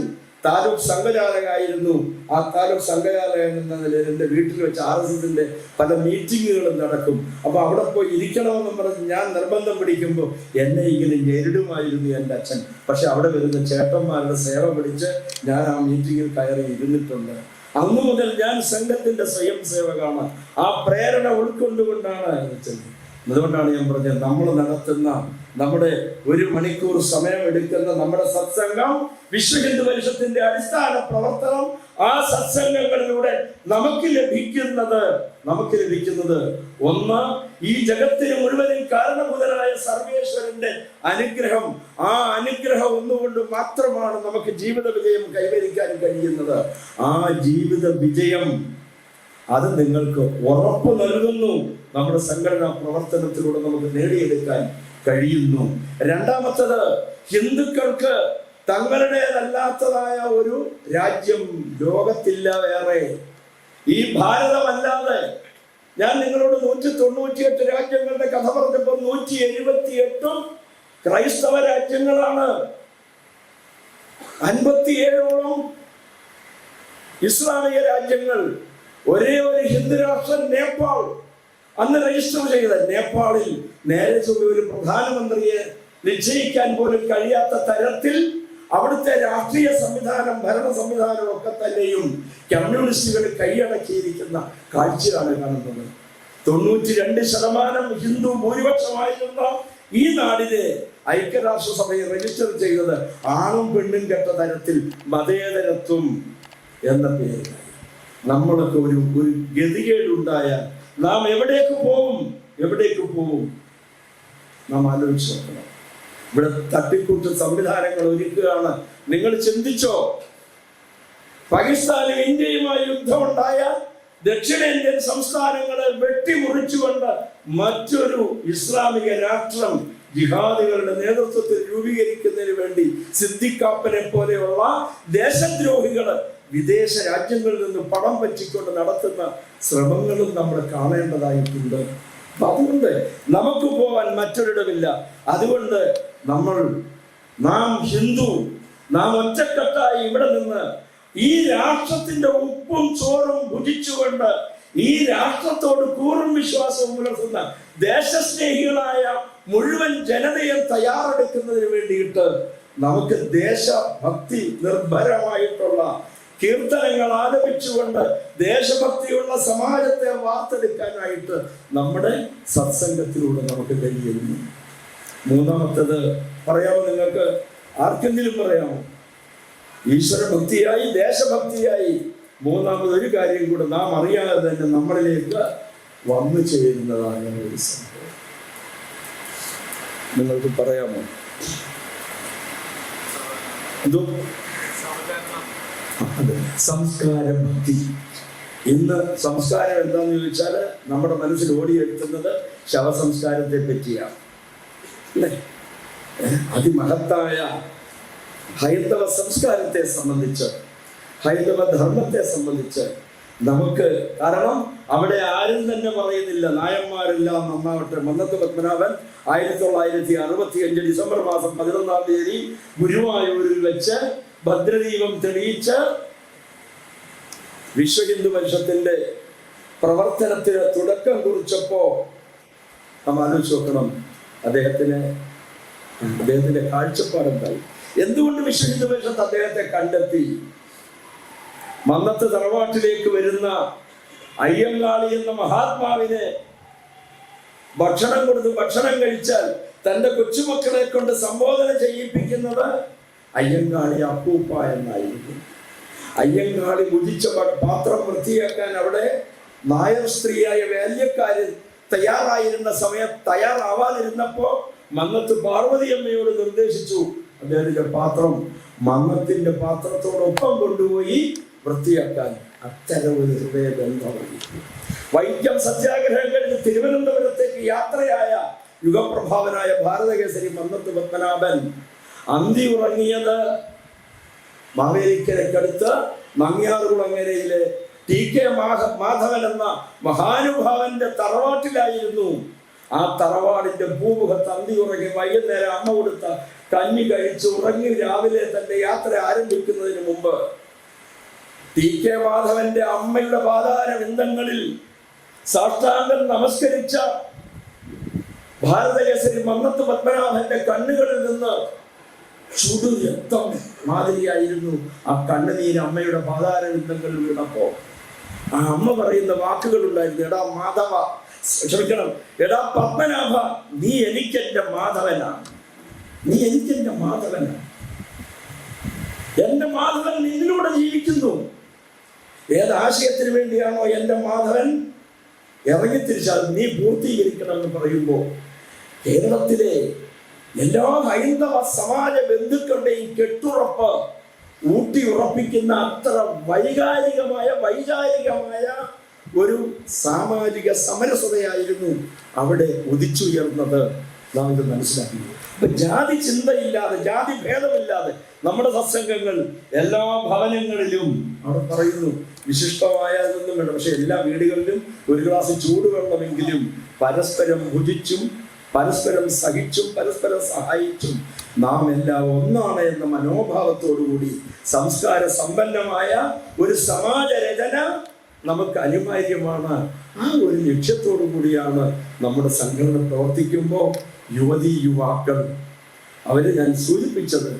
S1: താലൂക്ക് സംഘചാലകനായിരുന്നു. ആ താലൂക്ക് സംഘചാലകൻ എന്ന നിലയിൽ എൻ്റെ വീട്ടിൽ വെച്ച് RSന്റെ പല മീറ്റിങ്ങുകളും നടക്കും. അപ്പൊ അവിടെ പോയി ഇരിക്കണമെന്നും പറഞ്ഞ് ഞാൻ നിർബന്ധം പിടിക്കുമ്പോൾ എന്നെ ഇങ്ങനെ ഞെരിടുമായിരുന്നു എൻ്റെ അച്ഛൻ. പക്ഷെ അവിടെ വരുന്ന ചേട്ടന്മാരുടെ സേവ പിടിച്ച് ഞാൻ ആ മീറ്റിങ്ങിൽ കയറി ഇരുന്നിട്ടുണ്ട്. അന്നു മുതൽ ഞാൻ സംഘത്തിന്റെ സ്വയം സേവകമാണ്. ആ പ്രേരണ ഉൾക്കൊണ്ടുകൊണ്ടാണ് വെച്ചത്. അതുകൊണ്ടാണ് ഞാൻ പറഞ്ഞത്, നമ്മൾ നടത്തുന്ന, നമ്മുടെ 1 മണിക്കൂർ സമയം എടുക്കുന്ന നമ്മുടെ സത്സംഗം, വിശ്വ ഹിന്ദു പരിഷത്തിന്റെ അടിസ്ഥാന പ്രവർത്തനം, ആ സത്സംഗങ്ങളിലൂടെ നമുക്ക് ലഭിക്കുന്നത് ഒന്ന്, ഈ ജഗത്തിന് മുഴുവനും കാരണഭൂതനായ സർവേശ്വരന്റെ അനുഗ്രഹം. ആ അനുഗ്രഹം ഒന്നുകൊണ്ട് മാത്രമാണ് നമുക്ക് ജീവിത വിജയം കൈവരിക്കാൻ കഴിയുന്നത്. ആ ജീവിത വിജയം അത് നിങ്ങൾക്ക് ഉറപ്പ് നൽകുന്നു. നമ്മുടെ സംഘടനാ പ്രവർത്തനത്തിലൂടെ നമുക്ക് നേടിയെടുക്കാൻ കഴിയുന്നു. രണ്ടാമത്തത്, ഹിന്ദുക്കൾക്ക് തങ്ങളുടേതല്ലാത്തതായ ഒരു രാജ്യം ലോകത്തില്ല വേറെ. ഈ ഭാരതമല്ലാതെ ഞാൻ നിങ്ങളോട് 198 രാജ്യങ്ങളുടെ കഥ പറഞ്ഞപ്പോൾ 178 ക്രൈസ്തവ രാജ്യങ്ങളാണ്. 57ഓളം ഇസ്ലാമിക രാജ്യങ്ങൾ. ഒരേ ഒരു ഹിന്ദു രാഷ്ട്രം നേപ്പാൾ അന്ന് രജിസ്റ്റർ ചെയ്ത. നേപ്പാളിൽ നേരെ ഒരു പ്രധാനമന്ത്രിയെ നിശ്ചയിക്കാൻ പോലും കഴിയാത്ത തരത്തിൽ അവിടുത്തെ രാഷ്ട്രീയ സംവിധാനം, ഭരണ സംവിധാനം ഒക്കെ തന്നെയും കമ്മ്യൂണിസ്റ്റുകൾ കൈയടക്കിയിരിക്കുന്ന കാഴ്ചയാണ് കാണുന്നത്. 92% ഹിന്ദു ഭൂരിപക്ഷമായിരുന്ന ഈ നാടിനെ ഐക്യരാഷ്ട്രസഭയെ രജിസ്റ്റർ ചെയ്തത് ആണും പെണ്ണും കെട്ട തരത്തിൽ മതേതരത്വം എന്ന പേരിൽ. നമ്മളൊക്കെ ഒരു ഗതികേടുണ്ടായാൽ നാം എവിടേക്ക് പോകും? നാം ആലോചിച്ച് നോക്കണം. ഇവിടെ തട്ടിക്കൂട്ട് സംവിധാനങ്ങൾ ഒരുക്കുകയാണ്. നിങ്ങൾ ചിന്തിച്ചോ, പാകിസ്ഥാനും ഇന്ത്യയുമായി യുദ്ധമുണ്ടായ ദക്ഷിണേന്ത്യൻ സംസ്ഥാനങ്ങളെ വെട്ടിമുറിച്ചുകൊണ്ട് മറ്റൊരു ഇസ്ലാമിക രാഷ്ട്രം ജിഹാദികളുടെ നേതൃത്വത്തിൽ രൂപീകരിക്കുന്നതിന് വേണ്ടി സിദ്ദിഖാപ്പനെ പോലെയുള്ള ദേശദ്രോഹികൾ വിദേശ രാജ്യങ്ങളിൽ നിന്ന് പണം പറ്റിക്കൊണ്ട് നടത്തുന്ന ശ്രമങ്ങളും നമ്മൾ കാണേണ്ടതായിട്ടുണ്ട്. അതുകൊണ്ട് നമുക്ക് പോവാൻ മറ്റൊരിടമില്ല. അതുകൊണ്ട് നാം ഹിന്ദു, നാം ഒറ്റക്കെട്ടായി ഇവിടെ നിന്ന് ഈ രാഷ്ട്രത്തിന്റെ ഉപ്പും ചോറും ഭുജിച്ചുകൊണ്ട് ഈ രാഷ്ട്രത്തോട് കൂറും വിശ്വാസവും പുലർത്തുന്ന ദേശസ്നേഹികളായ മുഴുവൻ ജനതയെ തയ്യാറെടുക്കുന്നതിന് വേണ്ടിയിട്ട് നമുക്ക് ദേശഭക്തി നിർഭരമായിട്ടുള്ള കീർത്തനങ്ങൾ ആലപിച്ചുകൊണ്ട് ദേശഭക്തിയുള്ള സമാജത്തെ വാർത്തെടുക്കാനായിട്ട് നമ്മുടെ സത്സംഗത്തിലൂടെ നമുക്ക് കഴിയുന്നു. മൂന്നാമത്തേത് പറയാമോ നിങ്ങൾക്ക്? ആർക്കെങ്കിലും പറയാമോ? ഈശ്വരഭക്തിയായി ദേശഭക്തിയായി മൂന്നാമതൊരു കാര്യം കൂടെ നാം അറിയാതെ തന്നെ നമ്മളിലേക്ക് വന്നു ചേരുന്നതാണ് ഒരു സംഭവം. നിങ്ങൾക്ക് പറയാമോ? എന്തോ? സംസ്കാരഭക്തി. ഇന്ന് സംസ്കാരം എന്താന്ന് ചോദിച്ചാൽ നമ്മുടെ മനസ്സിൽ ഓടിയെടുക്കുന്നത് ശവസംസ്കാരത്തെ പറ്റിയാണ് അല്ലേ? അതിമഹത്തായ ഹൈന്ദവ സംസ്കാരത്തെ സംബന്ധിച്ച്, ഹൈന്ദവ ധർമ്മത്തെ സംബന്ധിച്ച് നമുക്ക്, കാരണം അവിടെ ആരും തന്നെ പറയുന്നില്ല നായന്മാരെല്ലാം നന്നാവട്ടെ. മന്നത്ത് പത്മനാഭൻ 1965 ഡിസംബർ മാസം 11-ാം തീയതി ഗുരുവായൂരിൽ വെച്ച് ഭദ്രദീപം തെളിയിച്ച് വിശ്വ ഹിന്ദു പരിഷത്തിന്റെ പ്രവർത്തനത്തിന് തുടക്കം കുറിച്ചപ്പോ നാം ആലോചിച്ച് നോക്കണം അദ്ദേഹത്തിന്റെ കാഴ്ചപ്പാടുണ്ടായി. എന്തുകൊണ്ട് വിശ്വ ഹിന്ദു പരിഷത്ത് അദ്ദേഹത്തെ കണ്ടെത്തി? മന്നത്ത് തറവാട്ടിലേക്ക് വരുന്ന അയ്യങ്കാളി എന്ന മഹാത്മാവിനെ ഭക്ഷണം കൊടുത്ത് ഭക്ഷണം കഴിച്ചാൽ തന്റെ കൊച്ചുമക്കളെ കൊണ്ട് സംബോധന ചെയ്യിപ്പിക്കുന്നത് അയ്യങ്കാളി അപ്പൂപ്പ എന്നായിരുന്നു. അയ്യങ്കാളി ഭുജിച്ച പാത്രം വൃത്തിയാക്കാൻ അവിടെ നായർ സ്ത്രീയായ വേല്യക്കാര് തയ്യാറാവാതിരുന്നപ്പോ മന്നത്ത് പാർവതിയമ്മയോട് നിർദ്ദേശിച്ചു അദ്ദേഹത്തിന്റെ പാത്രം മന്നത്തിന്റെ പാത്രത്തോടൊപ്പം കൊണ്ടുപോയി വൃത്തിയാക്കാൻ. അത്തരം ഒരു ഹൃദയബന്ധമായി വൈക്കം സത്യാഗ്രഹം കഴിഞ്ഞ് തിരുവനന്തപുരത്തേക്ക് യാത്രയായ യുഗപ്രഭാവനായ ഭാരതകേസരി മന്നത്ത് പത്മനാഭൻ അന്തി ഉറങ്ങിയത് മാവേലിക്കരയ്ക്കടുത്ത് മങ്ങിയാറുകുളങ്ങരയിലെ TK മാധവൻ എന്ന മഹാനുഭാവന്റെ തറവാട്ടിലായിരുന്നു. ആ തറവാടിന്റെ ഭൂമുഖത്ത് അന്തി ഉറങ്ങി വൈകുന്നേരം അമ്മ കൊടുത്ത കഞ്ഞി കഴിച്ച് ഉറങ്ങി രാവിലെ തന്റെ യാത്ര ആരംഭിക്കുന്നതിന് മുമ്പ് TK മാധവന്റെ അമ്മയുടെ പാതാര വിന്ദങ്ങളിൽ സാഷ്ടാംഗം നമസ്കരിച്ച ഭാരതകേസരി മന്നത്ത് പത്മനാഭന്റെ കണ്ണുകളിൽ നിന്ന് ചുടു രക്തം മാതിരിയായിരുന്നു ആ കണ്ണുനീര് അമ്മയുടെ പാതാര വിന്ദങ്ങളിൽ വീണപ്പോ ആ അമ്മ പറയുന്ന വാക്കുകളുണ്ടായിരുന്നു. എടാ പത്മനാഭ, നീ എനിക്കെന്റെ മാധവനാണ്. എന്റെ മാധവൻ നിന്നിലൂടെ ജീവിക്കുന്നു. ഏതാശയത്തിന് വേണ്ടിയാണോ എന്റെ മാധവൻ ഇറങ്ങിത്തിരിച്ചാൽ നീ പൂർത്തീകരിക്കണം എന്ന് പറയുമ്പോൾ കേരളത്തിലെ എല്ലാ ഹൈന്ദവ സമാജ ബന്ധുക്കളുടെയും കെട്ടുറപ്പ് ഊട്ടി ഉറപ്പിക്കുന്ന അത്ര വൈചാരികമായ ഒരു സാമാജിക സമരസതയായിരുന്നു അവിടെ ഉദിച്ചുയർന്നത്. നാം ഇത് മനസ്സിലാക്കുന്നത്. അപ്പൊ ജാതി ചിന്തയില്ലാതെ, ജാതി ഭേദമില്ലാതെ നമ്മുടെ സത്സംഗങ്ങൾ എല്ലാ ഭവനങ്ങളിലും, അവിടെ പറയുന്നു വിശിഷ്ടമായതൊന്നും വേണ്ട, പക്ഷെ എല്ലാ വീടുകളിലും ഒരു ഗ്ലാസ് ചൂടുവെള്ളമെങ്കിലും പരസ്പരം ഭുജിച്ചും പരസ്പരം സഹിച്ചും പരസ്പരം സഹായിച്ചും നാം എല്ലാം ഒന്നാണ് എന്ന മനോഭാവത്തോടുകൂടി സംസ്കാര സമ്പന്നമായ ഒരു സമാജരചന നമുക്ക് അനിവാര്യമാണ്. ആ ഒരു ലക്ഷ്യത്തോടു കൂടിയാണ് നമ്മുടെ സംഘടന പ്രവർത്തിക്കുമ്പോൾ യുവതി യുവാക്കൾ അവരെ ഞാൻ സൂചിപ്പിച്ചത്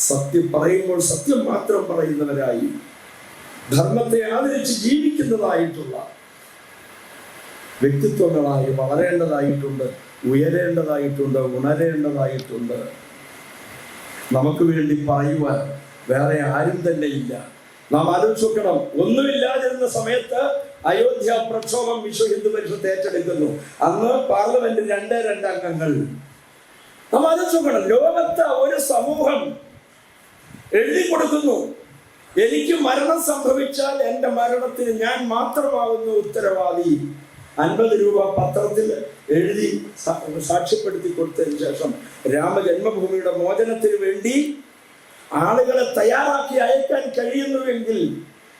S1: സത്യം പറയുമ്പോൾ സത്യം മാത്രം പറയുന്നവരായി, ധർമ്മത്തെ ആദരിച്ച് ജീവിക്കുന്നതായിട്ടുള്ള വ്യക്തിത്വങ്ങളായി വളരേണ്ടതായിട്ടുണ്ട്, ഉയരേണ്ടതായിട്ടുണ്ട്, ഉണരേണ്ടതായിട്ടുണ്ട്. നമുക്ക് വേണ്ടി പറയുവാൻ വേറെ ആരും തന്നെ ഇല്ല. നാം ആലോചിച്ച് നോക്കണം, ഒന്നുമില്ലാതിരുന്ന സമയത്ത് അയോധ്യ പ്രക്ഷോഭം വിശ്വ ഹിന്ദു പരിഷത്ത് ഏറ്റെടുക്കുന്നു. അന്ന് പാർലമെന്റ് 2 അംഗങ്ങൾ. നാം ആലോചിച്ച് നോക്കണം, ലോകത്ത് ഒരു സമൂഹം എഴുതി കൊടുക്കുന്നു, എനിക്ക് മരണം സംഭവിച്ചാൽ എൻ്റെ മരണത്തിന് ഞാൻ മാത്രമാകുന്നു ഉത്തരവാദി. 50 രൂപ പത്രത്തിൽ എഴുതി സാക്ഷ്യപ്പെടുത്തി കൊടുത്തതിന് ശേഷം രാമജന്മഭൂമിയുടെ മോചനത്തിന് വേണ്ടി ആളുകളെ തയ്യാറാക്കി അയക്കാൻ കഴിയുന്നുവെങ്കിൽ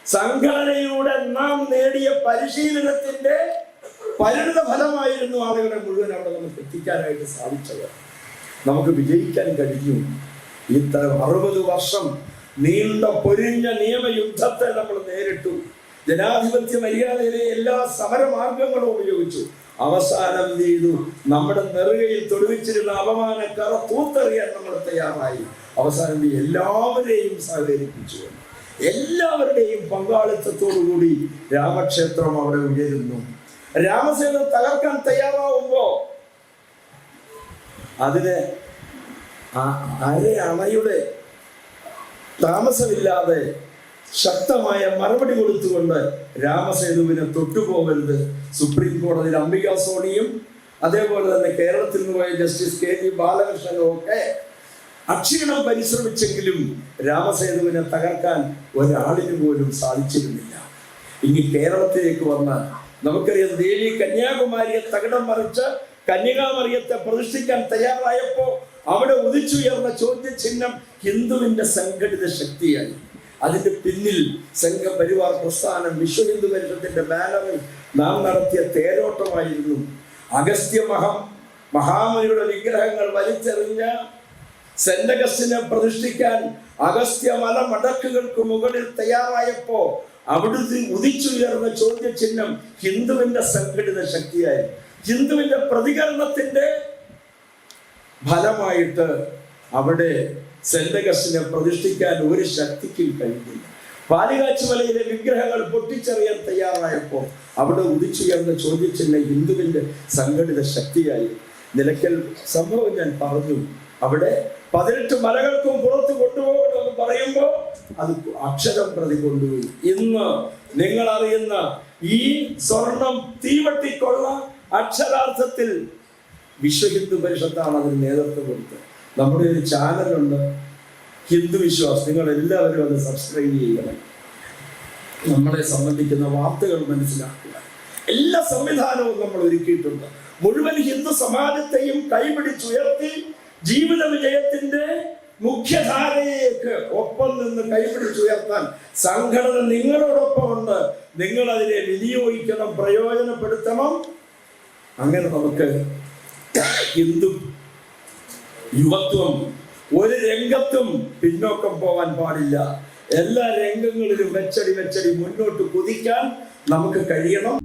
S1: സംഘടനയിലൂടെ നാം നേടിയ പരിശീലനത്തിന്റെ പരിണിത ഫലമായിരുന്നു ആളുകളെ മുഴുവൻ അവിടെ നമുക്ക് എത്തിക്കാനായിട്ട് സാധിച്ചത്. നമുക്ക് വിജയിക്കാൻ കഴിഞ്ഞു. ഇത്തരം 60 വർഷം നീണ്ട പൊരിഞ്ഞ നിയമയുദ്ധത്തെ നമ്മൾ നേരിട്ടു. ജനാധിപത്യ മര്യാദയിലെ എല്ലാ സമരമാർഗങ്ങളും ഉപയോഗിച്ചു. അവസാനം ചെയ്തു നമ്മുടെ നെറുകയിൽ തൊടുവിച്ചിരുന്ന അപമാനക്കറ തൂത്തെറിയാൻ നമ്മൾ തയ്യാറായി. അവസാനം എല്ലാവരെയും സഹകരിപ്പിച്ചു. എല്ലാവരുടെയും പങ്കാളിത്തത്തോടുകൂടി രാമക്ഷേത്രം അവിടെ ഉയരുന്നു. രാമസേന തകർക്കാൻ തയ്യാറാവുമ്പോ അതിന് അണയുടെ താമസമില്ലാതെ ശക്തമായ മറുപടി കൊടുത്തുകൊണ്ട് രാമസേതുവിനെ തൊട്ടുപോകരുത് സുപ്രീം കോടതിയിൽ അംബിക സോണിയും അതേപോലെ തന്നെ കേരളത്തിൽ നിന്ന് പോയ ജസ്റ്റിസ് KG ബാലകൃഷ്ണനും ഒക്കെ അക്ഷീണം പരിശ്രമിച്ചെങ്കിലും രാമസേതുവിനെ തകർക്കാൻ ഒരാളിന് പോലും സാധിച്ചിരുന്നില്ല. ഇനി കേരളത്തിലേക്ക് വന്നാൽ നമുക്കറിയാം, ദേവി കന്യാകുമാരിയെ തകിടം മറിച്ച് കന്യകാമറിയത്തെ പ്രതിഷ്ഠിക്കാൻ തയ്യാറായപ്പോ അവിടെ ഉദിച്ചുയർന്ന ചോദ്യചിഹ്നം ഹിന്ദുവിന്റെ സംഘടിത ശക്തിയായി. അതിന്റെ പിന്നിൽ സംഘപരിവാർ പ്രസ്ഥാനം വിശ്വ ഹിന്ദു പരിഷത്തിന്റെ ബാനറിൽ നാം നടത്തിയ തേരോട്ടമായിരുന്നു. അഗസ്ത്യ മഹാമുനിയുടെ വിഗ്രഹങ്ങൾ വലിച്ചെറിഞ്ഞ സെന്റ് അഗസ്റ്റിനെ പ്രതിഷ്ഠിക്കാൻ അഗസ്ത്യമല മടക്കുകൾക്ക് മുകളിൽ തയ്യാറായപ്പോ അവിടുത്തെ ഉദിച്ചുയർന്ന ചോദ്യചിഹ്നം ഹിന്ദുവിന്റെ സംഘടിത ശക്തിയായി. ഹിന്ദുവിന്റെ പ്രതികരണത്തിന്റെ ഫലമായിട്ട് അവിടെ സെന്റ് അഗസ്റ്റിനെ പ്രതിഷ്ഠിക്കാൻ ഒരു ശക്തിക്കും കഴിഞ്ഞില്ല. പാലികാച്ചുമലയിലെ വിഗ്രഹങ്ങൾ പൊട്ടിച്ചെറിയാൻ തയ്യാറായപ്പോൾ അവിടെ ഉദിച്ചുയർന്ന ചോദ്യചിഹ്നം ഹിന്ദുവിന്റെ സംഘടിത ശക്തിയായി. നിലയ്ക്കൽ സംഭവം ഞാൻ പറഞ്ഞു. അവിടെ 18 മലകൾക്കും പുറത്ത് കൊണ്ടുപോകണമെന്ന് പറയുമ്പോൾ അത് അക്ഷരം പ്രതി കൊണ്ടുപോയി. ഇന്ന് നിങ്ങൾ അറിയുന്ന ഈ സ്വർണം തീവട്ടിക്കൊള്ള അക്ഷരാർത്ഥത്തിൽ വിശ്വ ഹിന്ദു പരിഷത്താണ് അതിന് നേതൃത്വം കൊടുത്തത്. നമ്മുടെ ഒരു ചാനലുണ്ട്, ഹിന്ദു വിശ്വാസ്. നിങ്ങൾ എല്ലാവരും അത് സബ്സ്ക്രൈബ് ചെയ്യണം. നമ്മളെ സംബന്ധിക്കുന്ന വാർത്തകൾ മനസ്സിലാക്കുക. എല്ലാ സംവിധാനവും നമ്മൾ ഒരുക്കിയിട്ടുണ്ട്. മുഴുവൻ ഹിന്ദു സമാജത്തെയും കൈപിടിച്ചുയർത്തി ജീവിത വിജയത്തിന്റെ മുഖ്യധാരയിലേക്ക് ഒപ്പം നിന്ന് കൈപിടിച്ചുയർത്താൻ സംഘടന നിങ്ങളോടൊപ്പമുണ്ട്. നിങ്ങൾ അതിനെ വിനിയോഗിക്കണം, പ്രയോജനപ്പെടുത്തണം. അങ്ങനെ നമുക്ക് ഹിന്ദു യുവത്വം ഒരു രംഗത്തും പിന്നോക്കം പോകാൻ പാടില്ല. എല്ലാ രംഗങ്ങളിലും വെച്ചടി മുന്നോട്ട് കുതിക്കാൻ നമുക്ക് കഴിയണം.